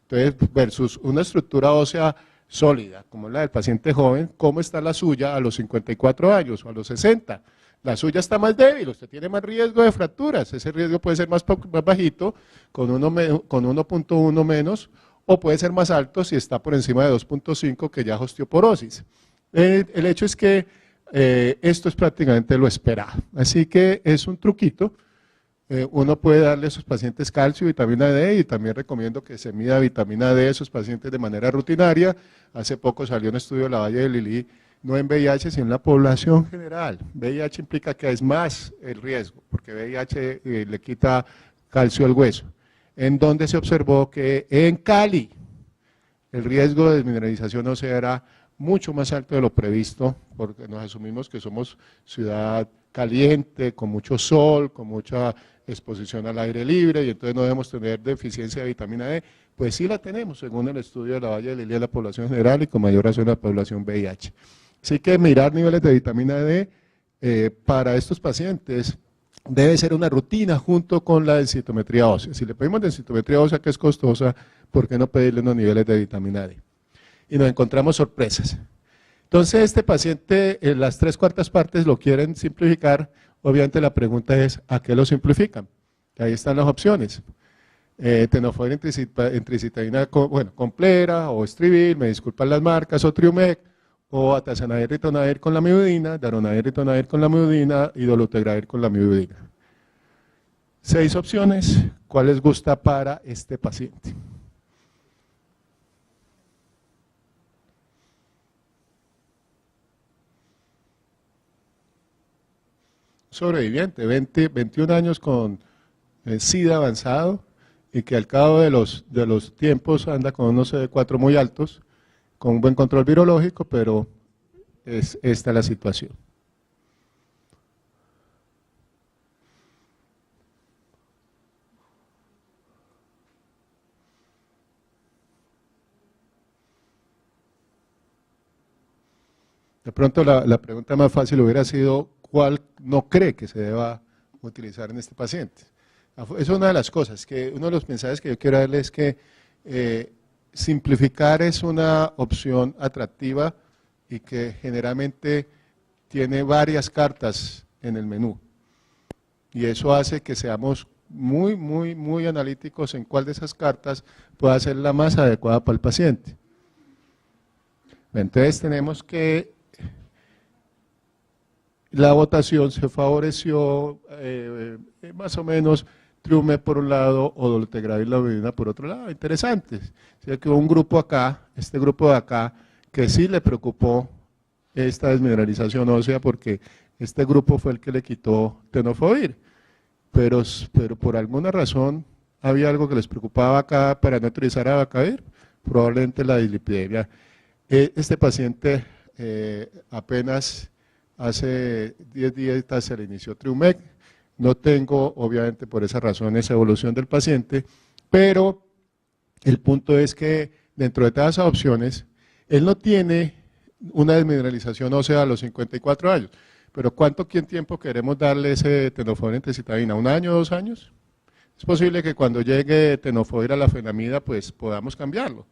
Entonces, versus una estructura ósea sólida, como la del paciente joven, ¿cómo está la suya a los 54 años o a los 60? La suya está más débil, usted tiene más riesgo de fracturas, ese riesgo puede ser más bajito, con 1.1 menos, o puede ser más alto si está por encima de 2.5, que ya es osteoporosis. El hecho es que esto es prácticamente lo esperado, así que es un truquito. Uno puede darle a esos pacientes calcio, vitamina D, y también recomiendo que se mida vitamina D a esos pacientes de manera rutinaria. Hace poco salió un estudio de la Valle de Lilí, no en VIH, sino en la población general. VIH implica que es más el riesgo, porque VIH le quita calcio al hueso, en donde se observó que en Cali el riesgo de desmineralización ósea era mucho más alto de lo previsto, porque nos asumimos que somos ciudad caliente, con mucho sol, con mucha exposición al aire libre, y entonces no debemos tener deficiencia de vitamina D. Pues sí la tenemos, según el estudio de la Valle de Lilí en la población general y con mayor razón en la población VIH. Así que mirar niveles de vitamina D para estos pacientes debe ser una rutina junto con la densitometría ósea. Si le pedimos densitometría ósea, que es costosa, ¿por qué no pedirle unos niveles de vitamina D? Y nos encontramos sorpresas. Entonces, este paciente, en las 3/4 partes lo quieren simplificar. Obviamente la pregunta es, ¿a qué lo simplifican? Ahí están las opciones. Tenofovir en tricitabina complera, o Estrivil, me disculpan las marcas, o Triumec, o atazanavir ritonavir con la miudina, darunavir ritonavir con la miudina y dolutegravir con la miudina. 6 opciones, ¿cuál les gusta para este paciente? Sobreviviente, 21 años con SIDA avanzado y que al cabo de los tiempos anda con unos CD4 muy altos, con un buen control virológico, pero es esta la situación. De pronto la pregunta más fácil hubiera sido, ¿cuál no cree que se deba utilizar en este paciente? Es una de las cosas, que uno de los mensajes que yo quiero darle es que simplificar es una opción atractiva y que generalmente tiene varias cartas en el menú. Y eso hace que seamos muy analíticos en cuál de esas cartas pueda ser la más adecuada para el paciente. Entonces tenemos que la votación se favoreció más o menos Triumeq por un lado o dolutegravir la miudina por otro lado. Interesante. O sea que hubo un grupo acá, este grupo de acá, que sí le preocupó esta desmineralización ósea porque este grupo fue el que le quitó tenofovir. Pero por alguna razón había algo que les preocupaba acá para no utilizar abacavir, probablemente la dislipidemia. Este paciente apenas hace 10 días se le inició Triumeq. No tengo, obviamente, por esa razón, esa evolución del paciente, pero el punto es que dentro de todas esas opciones, él no tiene una desmineralización ósea a los 54 años, pero ¿qué tiempo queremos darle ese tenofovir en tricitabina? ¿1 año, 2 años? Es posible que cuando llegue tenofovir a la fenamida, pues podamos cambiarlo,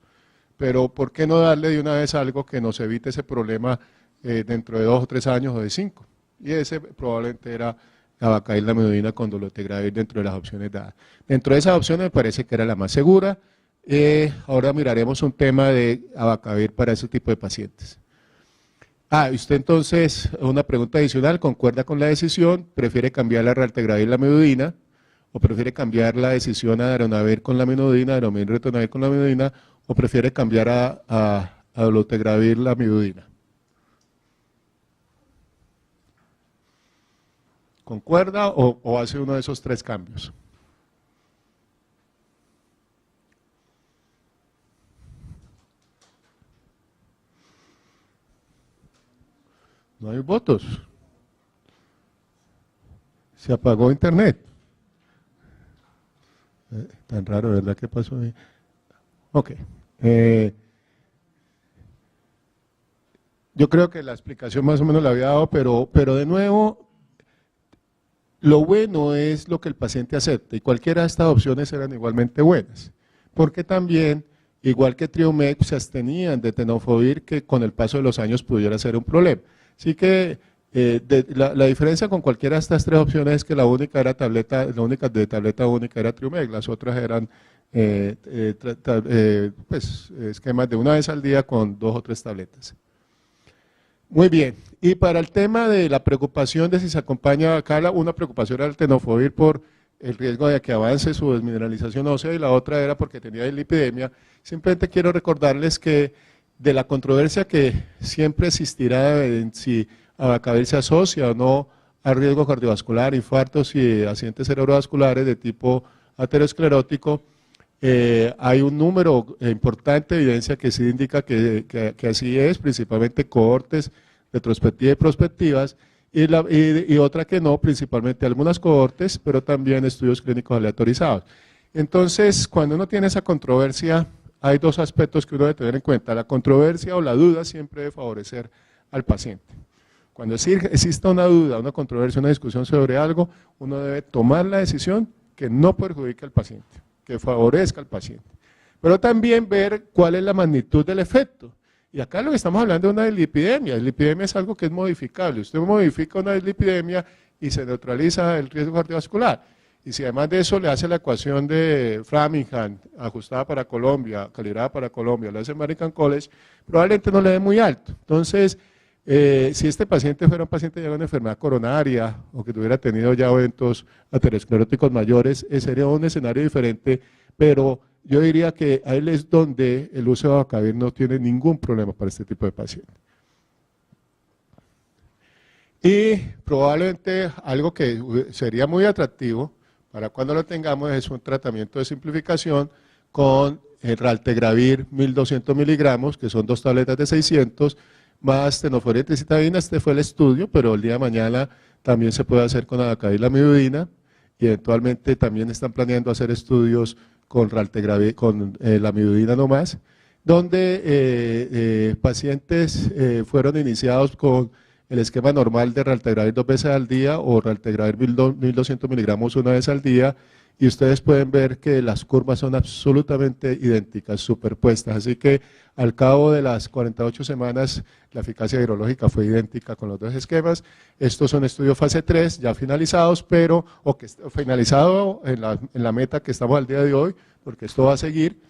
pero ¿por qué no darle de una vez algo que nos evite ese problema dentro de 2 o 3 años o de 5? Y ese probablemente era abacavir la miudina con dolutegravir dentro de las opciones dadas. Dentro de esas opciones me parece que era la más segura. Ahora miraremos un tema de abacavir para ese tipo de pacientes. Usted entonces, una pregunta adicional, ¿concuerda con la decisión? ¿Prefiere cambiar la raltegravir la miudina? ¿O prefiere cambiar la decisión a darunavir con la miudina, darunavir ritonavir con la miudina? ¿O prefiere cambiar a dolutegravir la miudina? ¿Concuerda o hace uno de esos 3 cambios? No hay votos. Se apagó internet. Tan raro, ¿verdad? ¿Qué pasó ahí? Ok. Yo creo que la explicación más o menos la había dado, pero de nuevo, lo bueno es lo que el paciente acepta y cualquiera de estas opciones eran igualmente buenas, porque también, igual que Triumeq, se abstenían de tenofovir, que con el paso de los años pudiera ser un problema. Así que la diferencia con cualquiera de estas tres opciones es que la única era tableta, la única de tableta única era Triumeq, las otras eran pues, esquemas de una vez al día con 2 o 3 tabletas. Muy bien, y para el tema de la preocupación de si se acompaña acá, una preocupación era el tenofovir por el riesgo de que avance su desmineralización ósea y la otra era porque tenía dislipidemia. Simplemente quiero recordarles que de la controversia que siempre existirá en si abacavir se asocia o no a riesgo cardiovascular, infartos y accidentes cerebrovasculares de tipo aterosclerótico, hay un número importante de evidencia que sí indica que así es, principalmente cohortes retrospectivas y prospectivas, y otra que no, principalmente algunas cohortes, pero también estudios clínicos aleatorizados. Entonces, cuando uno tiene esa controversia, hay 2 aspectos que uno debe tener en cuenta. La controversia o la duda siempre debe favorecer al paciente. Cuando exista una duda, una controversia, una discusión sobre algo, uno debe tomar la decisión que no perjudique al paciente, que favorezca al paciente. Pero también ver cuál es la magnitud del efecto. Y acá lo que estamos hablando es una dislipidemia. La dislipidemia es algo que es modificable. Usted modifica una dislipidemia y se neutraliza el riesgo cardiovascular. Y si además de eso le hace la ecuación de Framingham, ajustada para Colombia, calibrada para Colombia, le hace American College, probablemente no le dé muy alto. Entonces, si este paciente fuera un paciente ya con enfermedad coronaria o que tuviera tenido ya eventos ateroscleróticos mayores, sería un escenario diferente, pero yo diría que ahí es donde el uso de abacavir no tiene ningún problema para este tipo de pacientes. Y probablemente algo que sería muy atractivo para cuando lo tengamos es un tratamiento de simplificación con el raltegravir 1200 miligramos, que son 2 tabletas de 600, más tenofovir y citabina. Este fue el estudio, pero el día de mañana también se puede hacer con abacavir la lamivudina, y eventualmente también están planeando hacer estudios con raltegravir, con lamivudina nomás, donde pacientes fueron iniciados con el esquema normal de raltegravir 2 veces al día o raltegravir 1200 miligramos una vez al día, y ustedes pueden ver que las curvas son absolutamente idénticas, superpuestas, así que al cabo de las 48 semanas la eficacia virológica fue idéntica con los 2 esquemas. Estos son estudios fase 3 ya finalizados, pero, o que finalizado en la meta que estamos al día de hoy, porque esto va a seguir,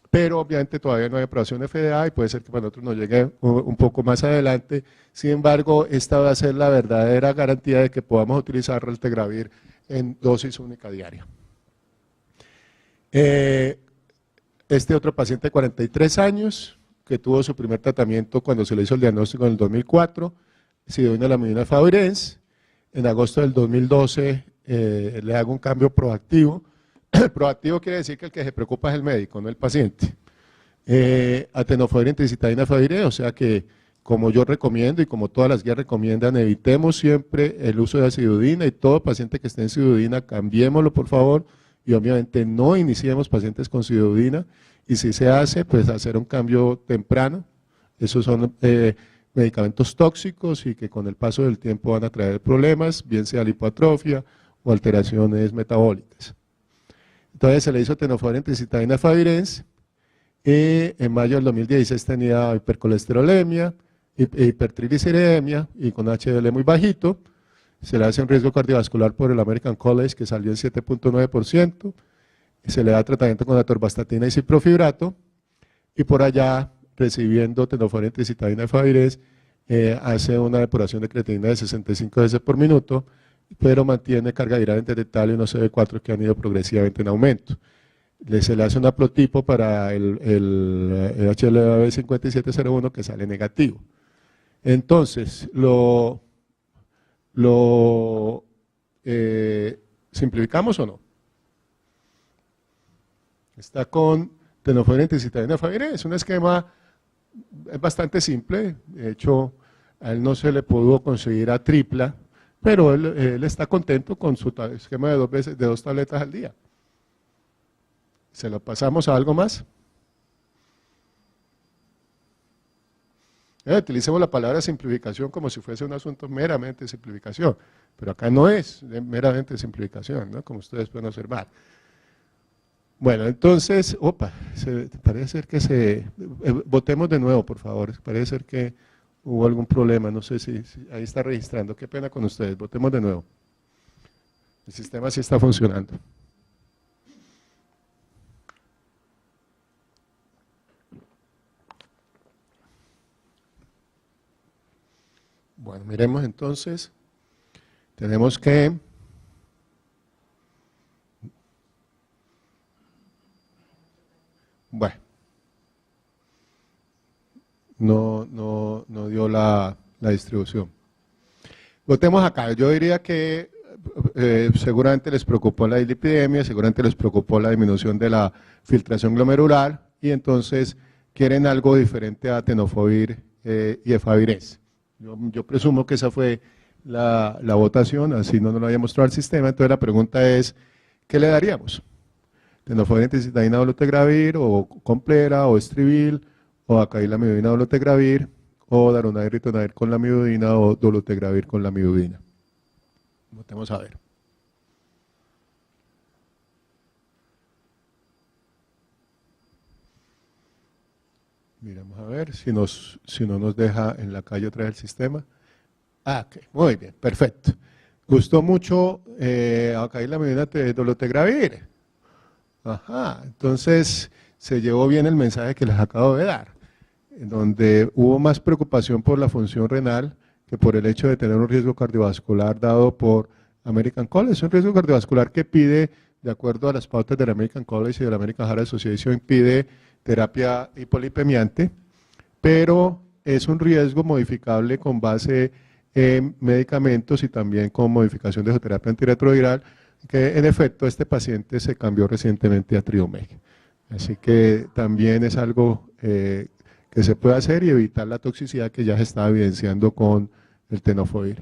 pero obviamente todavía no hay aprobación de FDA y puede ser que para nosotros nos llegue un poco más adelante. Sin embargo, esta va a ser la verdadera garantía de que podamos utilizar raltegravir en dosis única diaria. Este otro paciente de 43 años, que tuvo su primer tratamiento cuando se le hizo el diagnóstico en el 2004, sidonimida favirenz. En agosto del 2012 le hago un cambio proactivo. Proactivo quiere decir que el que se preocupa es el médico, no el paciente. A tenofovir y citabina favirenz, o sea que, como yo recomiendo y como todas las guías recomiendan, evitemos siempre el uso de acidudina, y todo paciente que esté en acidudina, cambiémoslo por favor, y obviamente no iniciemos pacientes con acidudina, y si se hace, pues hacer un cambio temprano. Esos son medicamentos tóxicos y que con el paso del tiempo van a traer problemas, bien sea lipoatrofia o alteraciones metabólicas. Entonces se le hizo tenofovir y citabina favirenz, y en mayo del 2016 tenía hipercolesterolemia, hipertrigliceridemia y con HDL muy bajito. Se le hace un riesgo cardiovascular por el American College que salió en 7.9%, se le da tratamiento con atorvastatina y ciprofibrato, y por allá, recibiendo tenofovir y citabina favirenz, hace una depuración de creatinina de 65 veces por minuto, pero mantiene carga viral interictal y unos CD4 que han ido progresivamente en aumento. Se le hace un haplotipo para el HLA-B5701 que sale negativo. Entonces, ¿simplificamos o no? Está con tenofovir y citabina favirenz. Es un esquema bastante simple. De hecho, a él no se le pudo conseguir a tripla, pero él está contento con su esquema de 2 tabletas al día. ¿Se lo pasamos a algo más? Utilicemos la palabra simplificación como si fuese un asunto meramente de simplificación, pero acá no es meramente de simplificación, ¿no? Como ustedes pueden observar. Bueno, entonces, parece ser que votemos de nuevo, por favor, parece ser que hubo algún problema, no sé si ahí está registrando, qué pena con ustedes, votemos de nuevo. El sistema sí está funcionando. Bueno, miremos entonces, tenemos que bueno, no dio la distribución. Votemos acá, yo diría que seguramente les preocupó la epidemia, seguramente les preocupó la disminución de la filtración glomerular y entonces quieren algo diferente a tenofovir y efavirenz. Yo presumo que esa fue la votación, así no nos lo había mostrado el sistema, entonces la pregunta es, ¿qué le daríamos? Tenofovir, entecitidina, dolutegravir, o Complera, o Estribil, o acailamidina, dolutegravir, o daronavir, ritonavir con la miudina, o dolutegravir con la miudina. Votemos a ver. Miramos a ver si no nos deja en la calle otra vez el sistema. Ok, muy bien, perfecto. Gustó mucho acailamidina, dolutegravir. Ajá, entonces se llevó bien el mensaje que les acabo de dar, en donde hubo más preocupación por la función renal que por el hecho de tener un riesgo cardiovascular dado por American College, un riesgo cardiovascular que pide, de acuerdo a las pautas de la American College y de la American Heart Association, pide terapia hipolipemiante, pero es un riesgo modificable con base en medicamentos y también con modificación de terapia antirretroviral, que en efecto este paciente se cambió recientemente a Triomeg. Así que también es algo que se puede hacer y evitar la toxicidad que ya se está evidenciando con el tenofovir.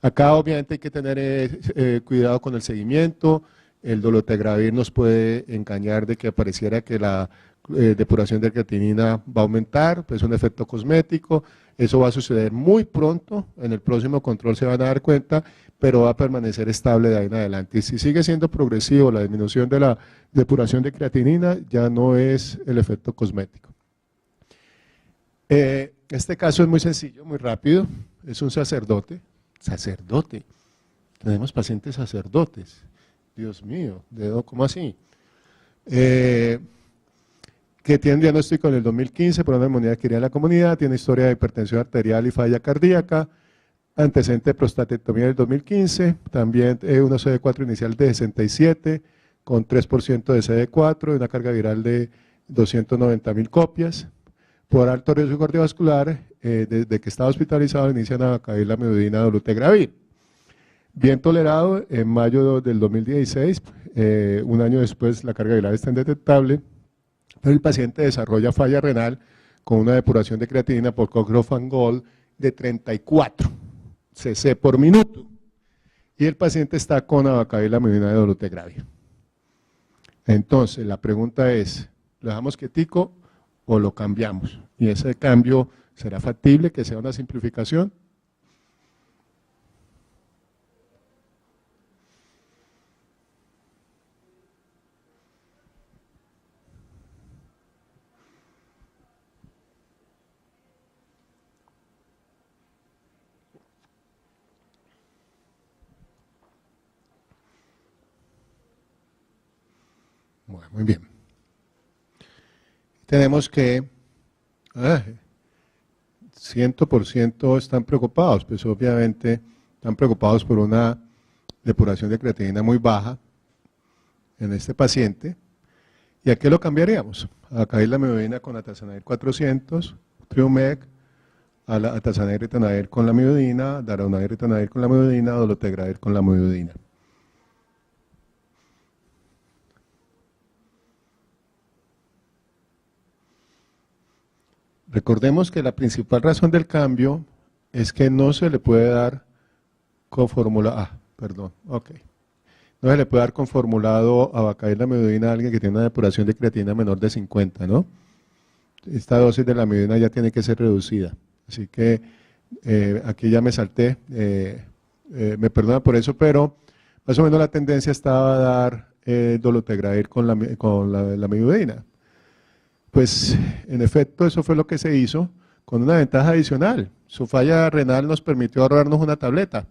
Acá obviamente hay que tener cuidado con el seguimiento. El dolutegravir nos puede engañar de que pareciera que la depuración de creatinina va a aumentar, pues es un efecto cosmético. Eso va a suceder muy pronto, en el próximo control se van a dar cuenta, pero va a permanecer estable de ahí en adelante. Y si sigue siendo progresivo la disminución de la depuración de creatinina, ya no es el efecto cosmético. Este caso es muy sencillo, muy rápido, es un sacerdote, tenemos pacientes sacerdotes, Dios mío, ¿cómo así? Que tiene un diagnóstico en el 2015 por una neumonía adquirida en la comunidad, tiene historia de hipertensión arterial y falla cardíaca, antecedente de prostatectomía del 2015, también una CD4 inicial de 67, con 3% de CD4, una carga viral de 290.000 copias. Por alto riesgo cardiovascular, desde que estaba hospitalizado inician a acailamidina, dolutegravir. Bien tolerado, en mayo del 2016, un año después la carga viral está indetectable, pero el paciente desarrolla falla renal con una depuración de creatinina por Cochrane de 34 cc por minuto, y el paciente está con acailamidina de dolutegravir. Entonces, la pregunta es, ¿lo dejamos quietico o lo cambiamos? Y ese cambio, ¿será factible que sea una simplificación? Bueno, muy bien. Tenemos que 100% están preocupados, pues obviamente están preocupados por una depuración de creatinina muy baja en este paciente. ¿Y a qué lo cambiaríamos? A acailamidina con atazanavir 400, Triomeg, a la atazanavir ritonavir con la miudina, daronavir ritonavir con la miudina, dolutegravir con la miudina. Recordemos que la principal razón del cambio es que no se le puede dar con fórmula no se le puede dar con formulado abacavir-lamivudina a alguien que tiene una depuración de creatinina menor de 50, ¿no? esta dosis de lamivudina ya tiene que ser reducida. Así que aquí ya me salté, me perdona por eso, pero más o menos la tendencia estaba a dar dolutegravir con la lamivudina. Pues en efecto eso fue lo que se hizo, con una ventaja adicional. Su falla renal nos permitió ahorrarnos una tableta.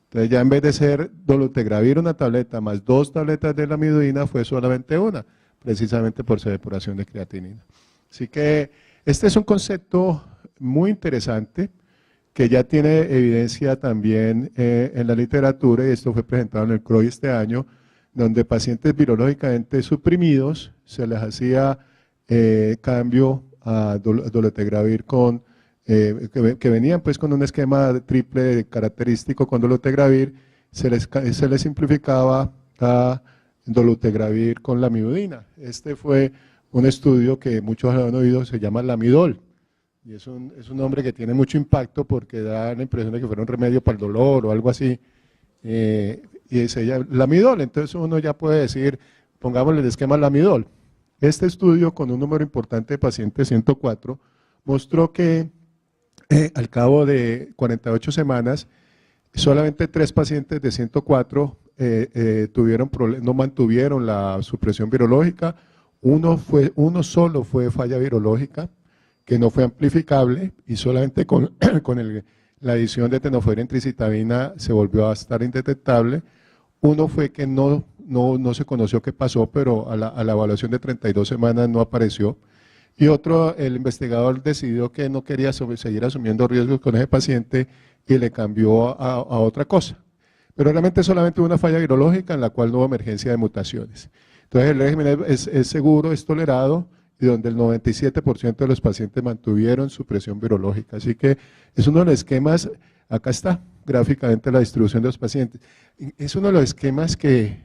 Entonces ya en vez de ser dolutegravir una tableta más 2 tabletas de lamivudina, fue solamente una, precisamente por su depuración de creatinina. Así que este es un concepto muy interesante que ya tiene evidencia también en la literatura, y esto fue presentado en el CROI este año, donde pacientes virológicamente suprimidos se les hacía cambio a dolutegravir que venían pues con un esquema triple característico con dolutegravir, se les simplificaba a dolutegravir con lamivudina. Este fue un estudio que muchos han oído, se llama Lamidol, y es un nombre que tiene mucho impacto porque da la impresión de que fuera un remedio para el dolor o algo así, y se llama Lamidol. Entonces uno ya puede decir, pongámosle el esquema Lamidol. Este estudio, con un número importante de pacientes, 104, mostró que al cabo de 48 semanas, solamente 3 pacientes de 104 no mantuvieron la supresión virológica. Uno solo fue falla virológica, que no fue amplificable, y solamente con la adición de tenofovir en tricitabina se volvió a estar indetectable. Uno fue que no se conoció qué pasó, pero a la evaluación de 32 semanas no apareció. Y otro, el investigador decidió que no quería seguir asumiendo riesgos con ese paciente y le cambió a otra cosa. Pero realmente solamente hubo una falla virológica en la cual no hubo emergencia de mutaciones. Entonces el régimen es seguro, es tolerado, y donde el 97% de los pacientes mantuvieron su presión virológica. Así que es uno de los esquemas, acá está gráficamente la distribución de los pacientes. Es uno de los esquemas que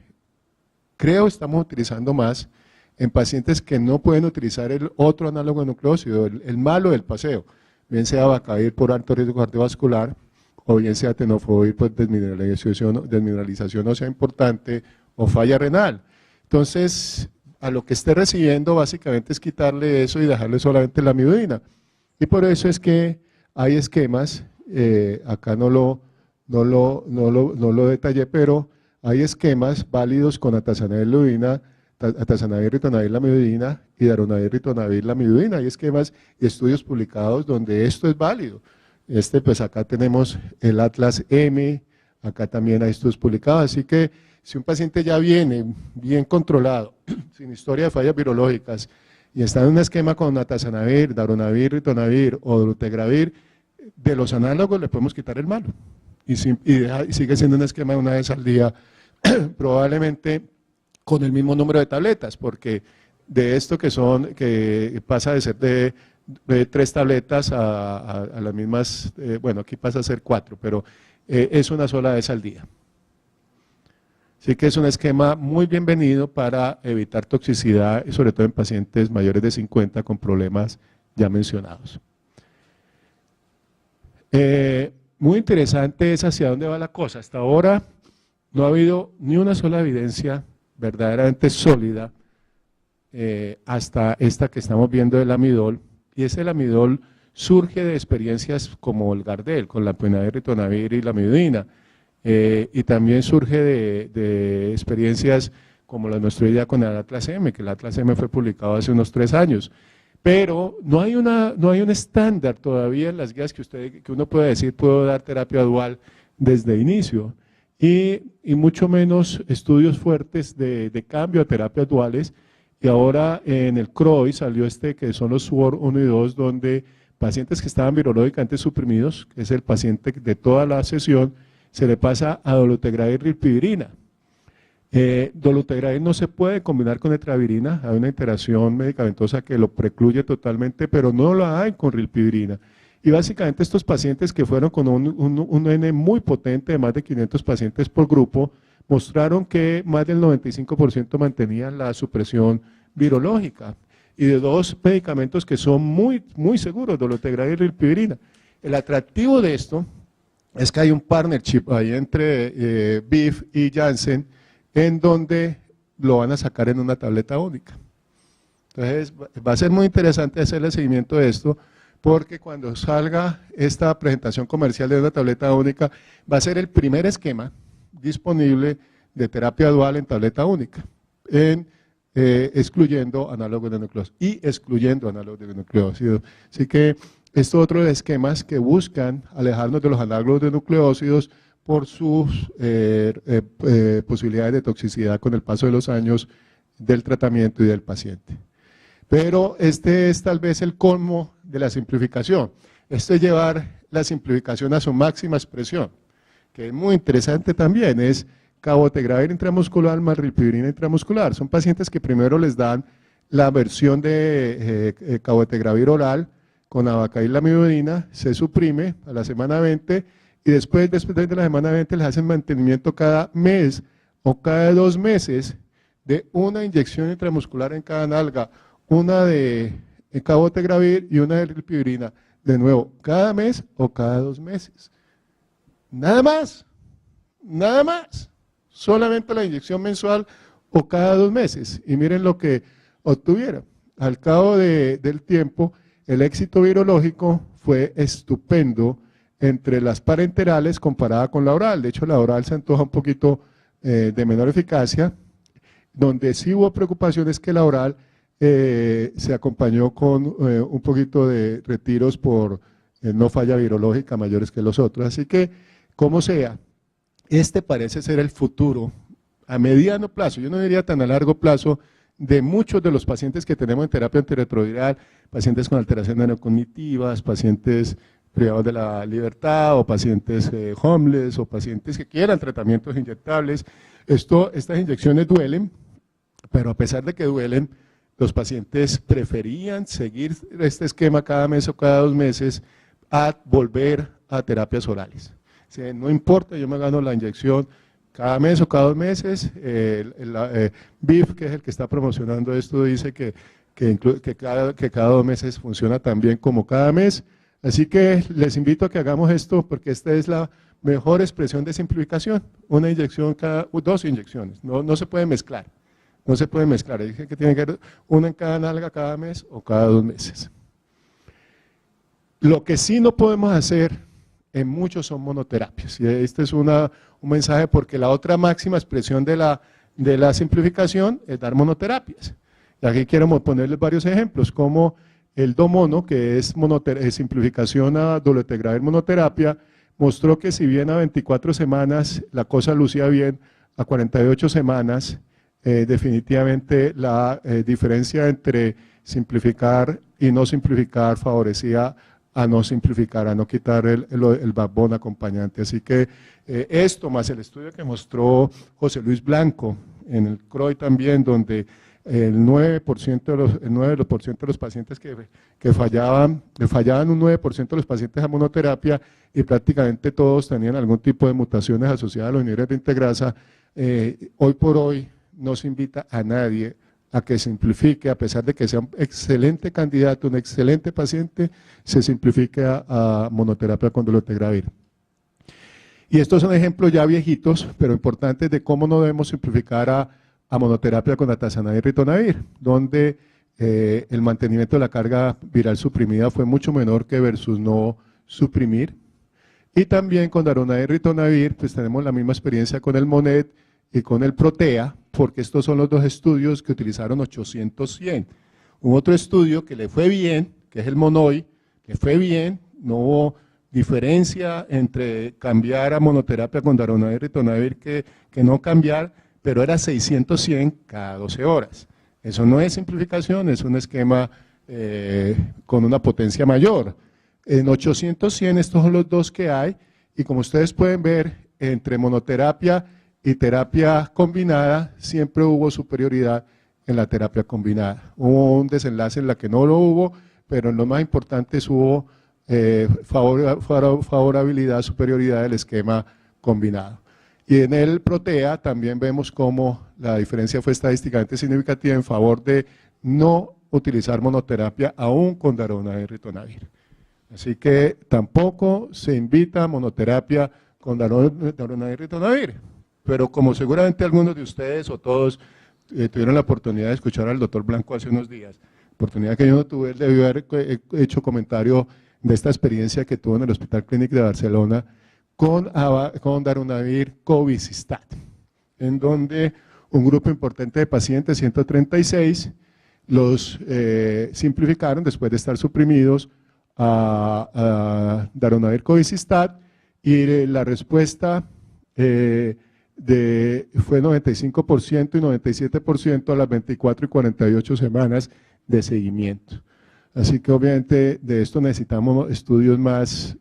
creo estamos utilizando más en pacientes que no pueden utilizar el otro análogo de nucleócido, el malo del paseo, bien sea Bacavir por alto riesgo cardiovascular, o bien sea tenofovir por desmineralización ósea importante o falla renal. Entonces, a lo que esté recibiendo básicamente es quitarle eso y dejarle solamente la lamivudina. Y por eso es que hay esquemas, acá no lo detallé, pero hay esquemas válidos con atazanavir, ritonavir, lamivudina y darunavir, ritonavir, lamivudina. Hay esquemas y estudios publicados donde esto es válido. Pues acá tenemos el Atlas M, acá también hay estudios publicados, así que si un paciente ya viene bien controlado, sin historia de fallas virológicas, y está en un esquema con atazanavir, darunavir, ritonavir o dolutegravir, de los análogos le podemos quitar el malo, y sigue siendo un esquema de una vez al día, probablemente con el mismo número de tabletas, porque de esto que pasa de ser de 3 tabletas a las mismas, bueno, aquí pasa a ser 4, pero es una sola vez al día. Así que es un esquema muy bienvenido para evitar toxicidad, y sobre todo en pacientes mayores de 50 con problemas ya mencionados. Muy interesante es hacia dónde va la cosa. Hasta ahora no ha habido ni una sola evidencia verdaderamente sólida hasta esta que estamos viendo del amidol, y ese amidol surge de experiencias como el Gardel, con la penavir, ritonavir y lamivudina, y también surge de experiencias como la nuestra idea con el Atlas M, que el Atlas M fue publicado hace unos 3 años, pero no hay un estándar todavía en las guías que uno puede decir, puedo dar terapia dual desde inicio, y mucho menos estudios fuertes de cambio a terapias duales. Y ahora en el CROI salió que son los SWORD 1 y 2, donde pacientes que estaban virológicamente suprimidos, que es el paciente de toda la sesión, se le pasa a dolutegravir rilpivirina. Dolutegravir no se puede combinar con etravirina, hay una interacción medicamentosa que lo precluye totalmente, pero no la hay con rilpivirina. Y básicamente estos pacientes que fueron con un N muy potente de más de 500 pacientes por grupo, mostraron que más del 95% mantenían la supresión virológica, y de 2 medicamentos que son muy seguros, dolutegravir y rilpivirina. El atractivo de esto es que hay un partnership ahí entre BIF y Janssen, en donde lo van a sacar en una tableta única. Entonces va a ser muy interesante hacerle seguimiento a esto, porque cuando salga esta presentación comercial de una tableta única, va a ser el primer esquema disponible de terapia dual en tableta única, excluyendo análogos de nucleócidos y excluyendo análogos de nucleócidos. Así que estos otros esquemas que buscan alejarnos de los análogos de nucleócidos por sus posibilidades de toxicidad con el paso de los años del tratamiento y del paciente. Pero este es tal vez el colmo de la simplificación. Esto es llevar la simplificación a su máxima expresión, que es muy interesante también, es cabotegravir intramuscular más rilpivirina intramuscular. Son pacientes que primero les dan la versión de cabotegravir oral con abacaíl-lamivudina, se suprime a la semana 20 y después de la semana 20 les hacen mantenimiento cada mes o cada 2 meses de una inyección intramuscular en cada nalga, una de cabotegravir y una de rilpivirina, de nuevo, cada mes o cada 2 meses. Nada más, nada más, solamente la inyección mensual o cada 2 meses. Y miren lo que obtuvieron. Al cabo del tiempo, el éxito virológico fue estupendo entre las parenterales comparada con la oral. De hecho, la oral se antoja un poquito de menor eficacia. Donde sí hubo preocupaciones que la oral se acompañó con un poquito de retiros por no falla virológica mayores que los otros. Así que, como sea, este parece ser el futuro a mediano plazo, yo no diría tan a largo plazo, de muchos de los pacientes que tenemos en terapia antirretroviral, pacientes con alteraciones neurocognitivas, pacientes privados de la libertad o pacientes homeless o pacientes que quieran tratamientos inyectables. Estas inyecciones duelen, pero a pesar de que duelen, los pacientes preferían seguir este esquema cada mes o cada 2 meses a volver a terapias orales. O sea, no importa, yo me gano la inyección cada mes o cada 2 meses. BIF, que es el que está promocionando esto, dice que cada 2 meses funciona tan bien como cada mes. Así que les invito a que hagamos esto porque esta es la mejor expresión de simplificación. Una inyección cada 2 inyecciones, no se puede mezclar. No se puede mezclar, dije que tiene que haber una en cada nalga cada mes o cada 2 meses. Lo que sí no podemos hacer en muchos son monoterapias. Y este es un mensaje porque la otra máxima expresión de la simplificación es dar monoterapias. Y aquí quiero ponerles varios ejemplos, como el DOMONO, que es simplificación a dolutegravir monoterapia, mostró que si bien a 24 semanas la cosa lucía bien, a 48 semanas definitivamente la diferencia entre simplificar y no simplificar favorecía a no simplificar, a no quitar el backbone acompañante. Así que esto más el estudio que mostró José Luis Blanco en el CROI también, donde el 9% de los pacientes que fallaban un 9% de los pacientes a monoterapia y prácticamente todos tenían algún tipo de mutaciones asociadas a los inhibidores de integrasa. Hoy por hoy no se invita a nadie a que simplifique, a pesar de que sea un excelente candidato, un excelente paciente, se simplifique a monoterapia con dolutegravir. Y estos son ejemplos ya viejitos, pero importantes de cómo no debemos simplificar a monoterapia con atazanavir y ritonavir, donde el mantenimiento de la carga viral suprimida fue mucho menor que versus no suprimir. Y también con darunavir y ritonavir, pues tenemos la misma experiencia con el MONET y con el PROTEA, porque estos son los 2 estudios que utilizaron 800-100. Un otro estudio que le fue bien, que es el MONOI, que fue bien, no hubo diferencia entre cambiar a monoterapia con darunavir y ritonavir que no cambiar, pero era 600-100 cada 12 horas. Eso no es simplificación, es un esquema con una potencia mayor. En 800-100 estos son los 2 que hay, y como ustedes pueden ver, entre monoterapia y terapia combinada siempre hubo superioridad en la terapia combinada. Hubo un desenlace en la que no lo hubo, pero en lo más importante hubo favorabilidad, superioridad del esquema combinado. Y en el PROTEA también vemos cómo la diferencia fue estadísticamente significativa en favor de no utilizar monoterapia aún con darunavir y ritonavir. Así que tampoco se invita a monoterapia con darunavir y ritonavir. Pero como seguramente algunos de ustedes o todos tuvieron la oportunidad de escuchar al doctor Blanco hace unos días, oportunidad que yo no tuve, él debió haber hecho comentario de esta experiencia que tuvo en el Hospital Clínic de Barcelona con darunavir cobicistat, en donde un grupo importante de pacientes, 136, los simplificaron después de estar suprimidos a darunavir cobicistat, y la respuesta fue 95% y 97% a las 24 y 48 semanas de seguimiento. Así que obviamente de esto necesitamos estudios más,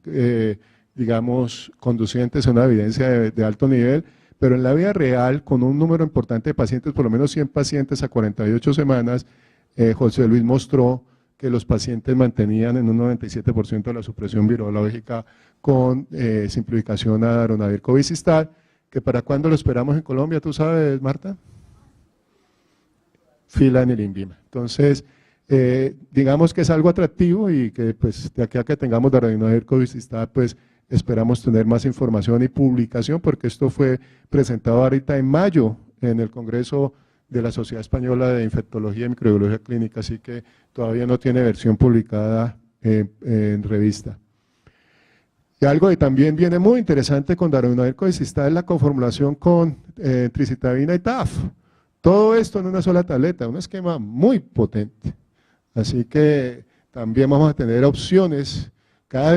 digamos, conducentes a una evidencia de alto nivel, pero en la vida real, con un número importante de pacientes, por lo menos 100 pacientes a 48 semanas, José Luis mostró que los pacientes mantenían en un 97% de la supresión virológica con simplificación a darunavir cobicistat, que para cuándo lo esperamos en Colombia, ¿tú sabes, Marta? Fila en el INVIMA. Entonces, digamos que es algo atractivo y que pues de aquí a que tengamos darunavir cobicistat, pues esperamos tener más información y publicación, porque esto fue presentado ahorita en mayo en el Congreso de la Sociedad Española de Infectología y Microbiología Clínica, así que todavía no tiene versión publicada en revista. Y algo que también viene muy interesante con darunavir cobicistat es la conformulación con tricitabina y TAF. Todo esto en una sola tableta, un esquema muy potente. Así que también vamos a tener opciones.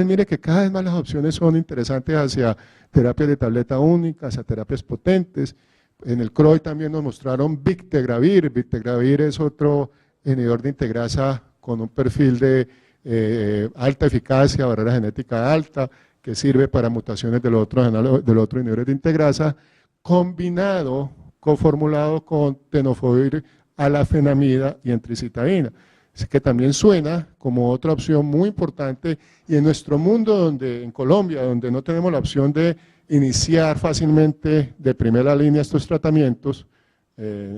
Mire que cada vez más las opciones son interesantes hacia terapias de tableta única, hacia terapias potentes. En el CROI también nos mostraron Bictegravir. Bictegravir es otro inhibidor de integrasa con un perfil de alta eficacia, barrera genética alta, que sirve para mutaciones de los otros inhibidores de integrasa, coformulado con tenofovir, alafenamida y entricitabina. Así que también suena como otra opción muy importante, y en nuestro mundo, en Colombia, donde no tenemos la opción de iniciar fácilmente de primera línea estos tratamientos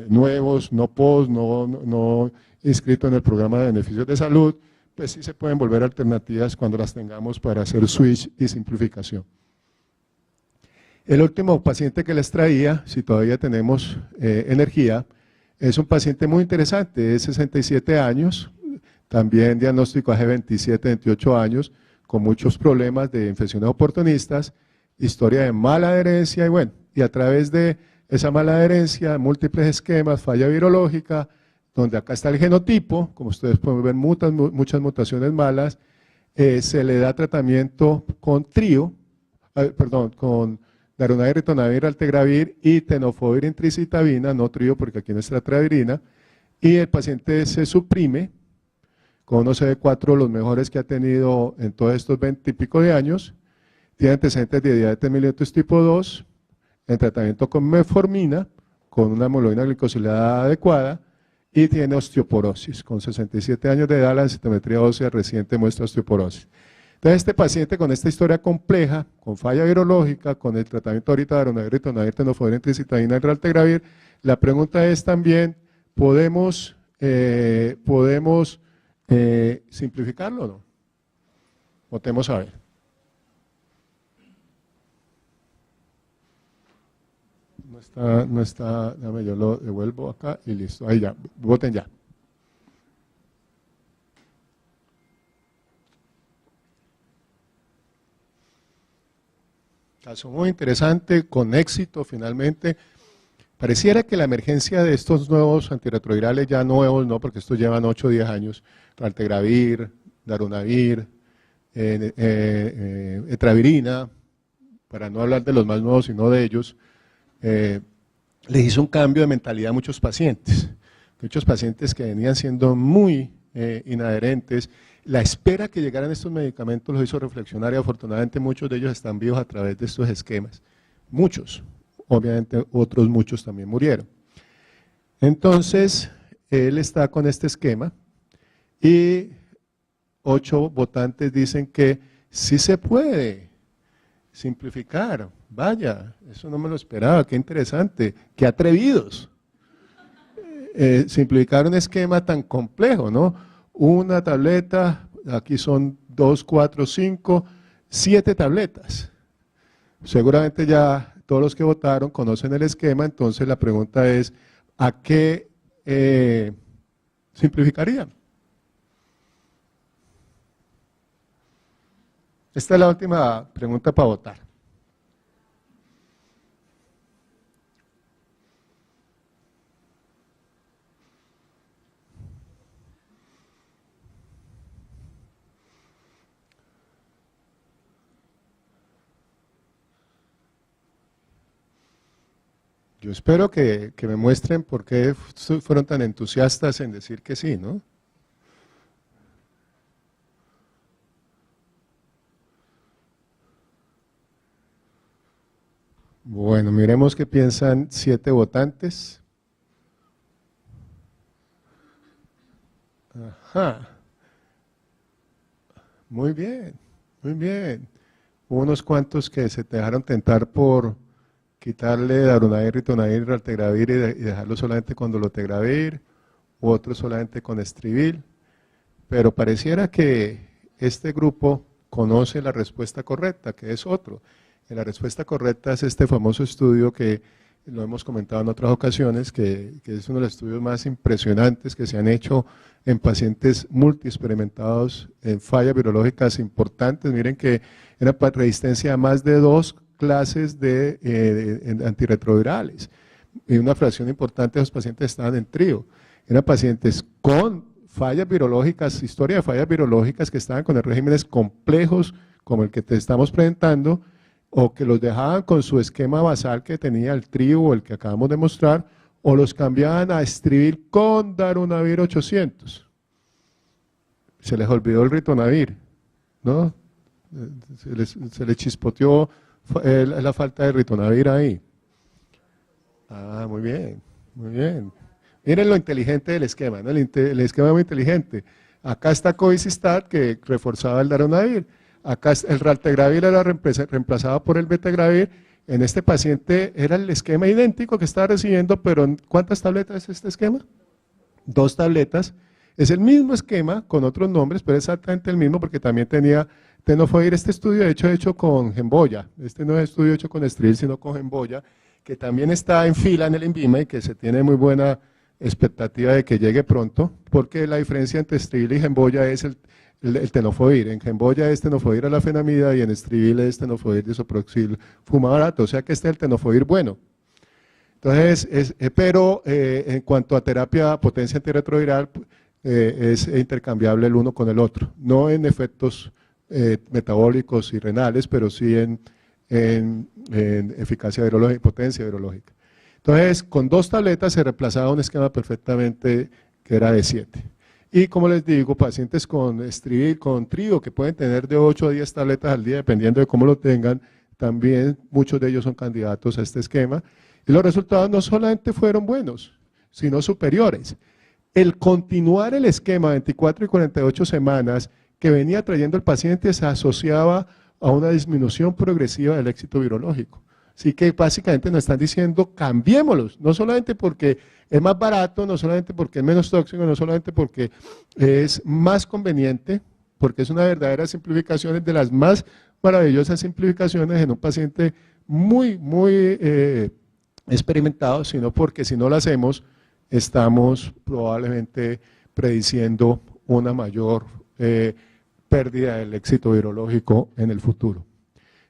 nuevos, no inscritos en el programa de beneficios de salud, pues sí se pueden volver alternativas cuando las tengamos para hacer switch y simplificación. El último paciente que les traía, si todavía tenemos energía, es un paciente muy interesante, de 67 años, también diagnóstico hace 27, 28 años, con muchos problemas de infecciones oportunistas, historia de mala adherencia, y bueno, y a través de esa mala adherencia, múltiples esquemas, falla virológica, donde acá está el genotipo, como ustedes pueden ver, muchas mutaciones malas, se le da tratamiento con con darunavir, ritonavir, altegravir y tenofovir, entricitabina, no trío porque aquí no está la travirina, y el paciente se suprime con unos CD4 los mejores que ha tenido en todos estos 20 y pico de años, tiene antecedentes de diabetes mellitus tipo 2, en tratamiento con metformina, con una hemoglobina glicosilada adecuada, y tiene osteoporosis. Con 67 años de edad, la densitometría ósea reciente muestra osteoporosis. Entonces, este paciente con esta historia compleja, con falla virológica, con el tratamiento ahorita de darunavir, ritonavir, tenofovir, entricitabina y altegravir, la pregunta es también, ¿podemos simplificarlo o no? Votemos a ver. No está, dame, yo lo devuelvo acá y listo, ahí ya, voten ya. Caso muy interesante, con éxito finalmente. Pareciera que la emergencia de estos nuevos antirretrovirales, ya nuevos, no, porque estos llevan 8 o 10 años, altegravir, darunavir, etravirina, para no hablar de los más nuevos, sino de ellos, les hizo un cambio de mentalidad a muchos pacientes que venían siendo muy inadherentes. La espera que llegaran estos medicamentos los hizo reflexionar, y afortunadamente muchos de ellos están vivos a través de estos esquemas. Muchos, obviamente otros muchos también murieron. Entonces, él está con este esquema y 8 votantes dicen que sí se puede simplificar. Vaya, eso no me lo esperaba, qué interesante, qué atrevidos. Simplificar un esquema tan complejo, ¿no? Una tableta, aquí son 2, 4, 5, 7 tabletas. Seguramente ya todos los que votaron conocen el esquema, entonces la pregunta es, ¿a qué simplificarían? Esta es la última pregunta para votar. Yo espero que me muestren por qué fueron tan entusiastas en decir que sí, ¿no? Bueno, miremos qué piensan 7 votantes. Ajá. Muy bien, muy bien. Hubo unos cuantos que se dejaron tentar por quitarle darunavir, ritonavir, raltegravir y dejarlo solamente con dolutegravir, u otros solamente con estribil, pero pareciera que este grupo conoce la respuesta correcta, que es otro. Y la respuesta correcta es este famoso estudio que lo hemos comentado en otras ocasiones, que es uno de los estudios más impresionantes que se han hecho en pacientes multiexperimentados en fallas virológicas importantes. Miren que era para resistencia a más de 2 clases de antirretrovirales. Y una fracción importante de los pacientes estaban en trío. Eran pacientes con fallas virológicas, historia de fallas virológicas que estaban con regímenes complejos como el que te estamos presentando, o que los dejaban con su esquema basal que tenía el trío o el que acabamos de mostrar, o los cambiaban a estribil con darunavir 800. Se les olvidó el ritonavir, ¿no? Se les chispoteó la falta de ritonavir ahí. Ah, muy bien, muy bien. Miren lo inteligente del esquema, ¿no? El esquema es muy inteligente. Acá está covicistat que reforzaba el darunavir. Acá el raltegravir era reemplazado por el betegravir. En este paciente era el esquema idéntico que estaba recibiendo, pero ¿cuántas tabletas es este esquema? 2 tabletas. Es el mismo esquema con otros nombres, pero exactamente el mismo porque también tenía tenofovir. Este estudio hecho con gemboya. Este no es estudio hecho con estril, sino con gemboya, que también está en fila en el INVIMA y que se tiene muy buena expectativa de que llegue pronto, porque la diferencia entre estril y gemboya es el tenofovir. En gemboya es tenofovir alafenamida y en estribil es tenofovir disoproxil fumarato, o sea que este es el tenofovir bueno. Entonces, pero en cuanto a terapia potencia antirretroviral, es intercambiable el uno con el otro, no en efectos metabólicos y renales, pero sí en eficacia virológica y potencia virológica. Entonces, con 2 tabletas se reemplazaba un esquema perfectamente que era de 7. Y como les digo, pacientes con estribil, con trío, que pueden tener de 8 a 10 tabletas al día, dependiendo de cómo lo tengan, también muchos de ellos son candidatos a este esquema. Y los resultados no solamente fueron buenos, sino superiores. El continuar el esquema 24 y 48 semanas que venía trayendo el paciente se asociaba a una disminución progresiva del éxito virológico. Así que básicamente nos están diciendo, cambiémoslos, no solamente porque es más barato, no solamente porque es menos tóxico, no solamente porque es más conveniente, porque es una verdadera simplificación, es de las más maravillosas simplificaciones en un paciente muy, muy experimentado, sino porque si no lo hacemos, estamos probablemente prediciendo una mayor pérdida del éxito virológico en el futuro.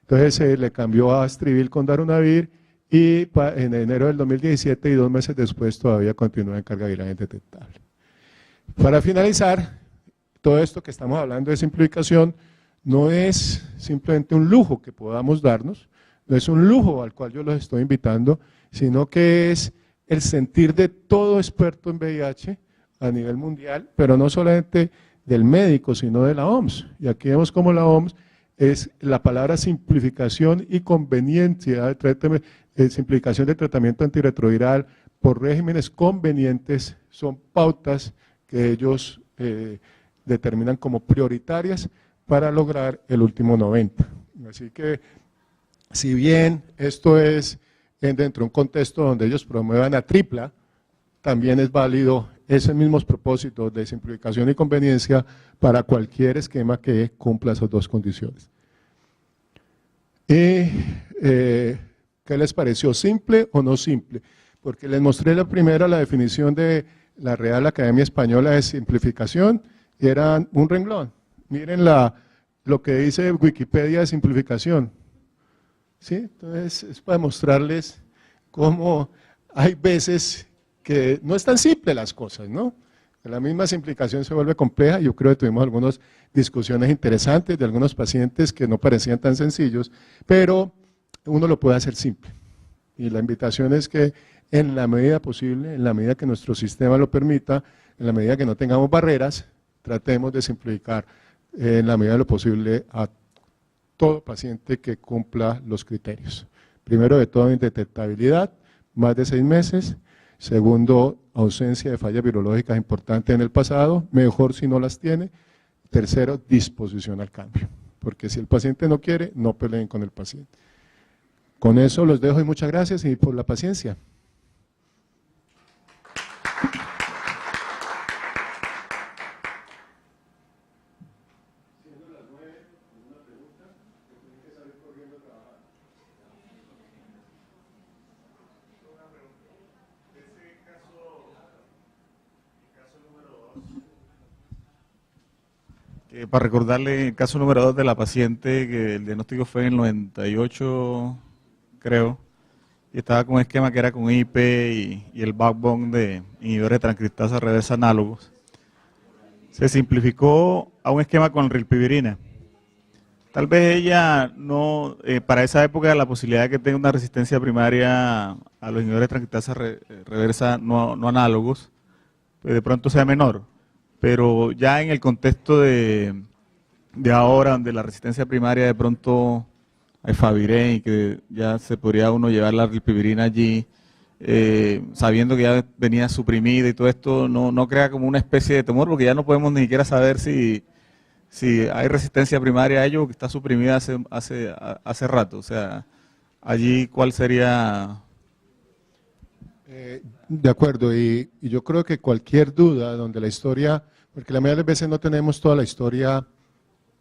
Entonces se le cambió a estribil con darunavir y en enero del 2017 y 2 meses después todavía continúa en carga viral indetectable. Para finalizar, todo esto que estamos hablando de simplificación no es simplemente un lujo que podamos darnos, no es un lujo al cual yo los estoy invitando, sino que es el sentir de todo experto en VIH a nivel mundial, pero no solamente del médico, sino de la OMS. Y aquí vemos cómo la OMS es la palabra simplificación y conveniencia, simplificación de tratamiento antirretroviral por regímenes convenientes, son pautas que ellos determinan como prioritarias para lograr el último 90. Así que, si bien esto es dentro de un contexto donde ellos promuevan a tripla, también es válido esos mismos propósitos de simplificación y conveniencia para cualquier esquema que cumpla esas 2 condiciones. ¿Y qué les pareció? ¿Simple o no simple? porque les mostré la primera, la definición de la Real Academia Española de simplificación, y era un renglón. Miren lo que dice Wikipedia de simplificación. ¿Sí? Entonces, es para mostrarles cómo hay veces que no es tan simple las cosas, ¿no? La misma simplificación se vuelve compleja. Yo creo que tuvimos algunas discusiones interesantes de algunos pacientes que no parecían tan sencillos, pero uno lo puede hacer simple. Y la invitación es que en la medida posible, en la medida que nuestro sistema lo permita, en la medida que no tengamos barreras, tratemos de simplificar en la medida de lo posible a todo paciente que cumpla los criterios. Primero de todo, indetectabilidad, más de 6 meses. Segundo, ausencia de fallas virológicas importantes en el pasado, mejor si no las tiene. Tercero, disposición al cambio, porque si el paciente no quiere, no peleen con el paciente. Con eso los dejo y muchas gracias y por la paciencia. Para recordarle el caso número 2 de la paciente, que el diagnóstico fue en el 98, creo, y estaba con un esquema que era con IP y el backbone de inhibidores de transcriptasa reversa análogos. Se simplificó a un esquema con rilpivirina. Tal vez ella no, para esa época la posibilidad de que tenga una resistencia primaria a los inhibidores de transcriptasa reversa no análogos, pues de pronto sea menor. Pero ya en el contexto de ahora, donde la resistencia primaria de pronto hay Faviren y que ya se podría uno llevar la rilpivirina allí, sabiendo que ya venía suprimida y todo esto, no crea como una especie de temor, porque ya no podemos ni siquiera saber si hay resistencia primaria a ello, que está suprimida hace rato. O sea, allí, ¿cuál sería? De acuerdo, y yo creo que cualquier duda donde la historia, porque la mayoría de las veces no tenemos toda la historia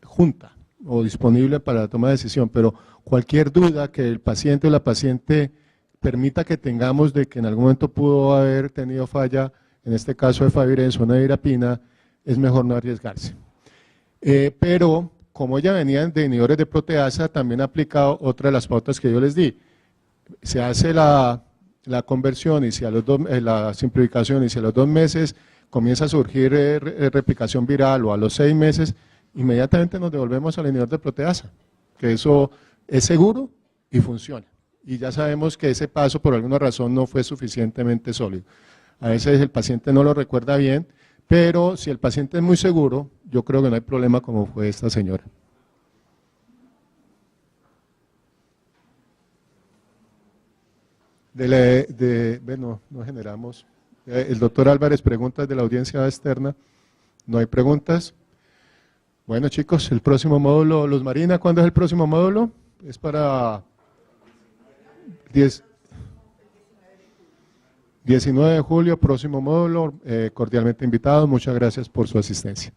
junta o disponible para la toma de decisión, pero cualquier duda que el paciente o la paciente permita que tengamos de que en algún momento pudo haber tenido falla, en este caso de Favirenz o nevirapina, es mejor no arriesgarse. Pero como ya venían de inhibidores de proteasa, también ha aplicado otra de las pautas que yo les di. Se hace la conversión y si a los la simplificación y si a los 2 meses comienza a surgir replicación viral o a los 6 meses, inmediatamente nos devolvemos al inhibidor de proteasa, que eso es seguro y funciona. Y ya sabemos que ese paso por alguna razón no fue suficientemente sólido. A veces el paciente no lo recuerda bien, pero si el paciente es muy seguro, yo creo que no hay problema como fue esta señora. Bueno, no generamos. El doctor Álvarez, preguntas de la audiencia externa. ¿No hay preguntas? Bueno, chicos, el próximo módulo, Luz Marina, ¿cuándo es el próximo módulo? Es para 19 de julio, próximo módulo, cordialmente invitados. Muchas gracias por su asistencia.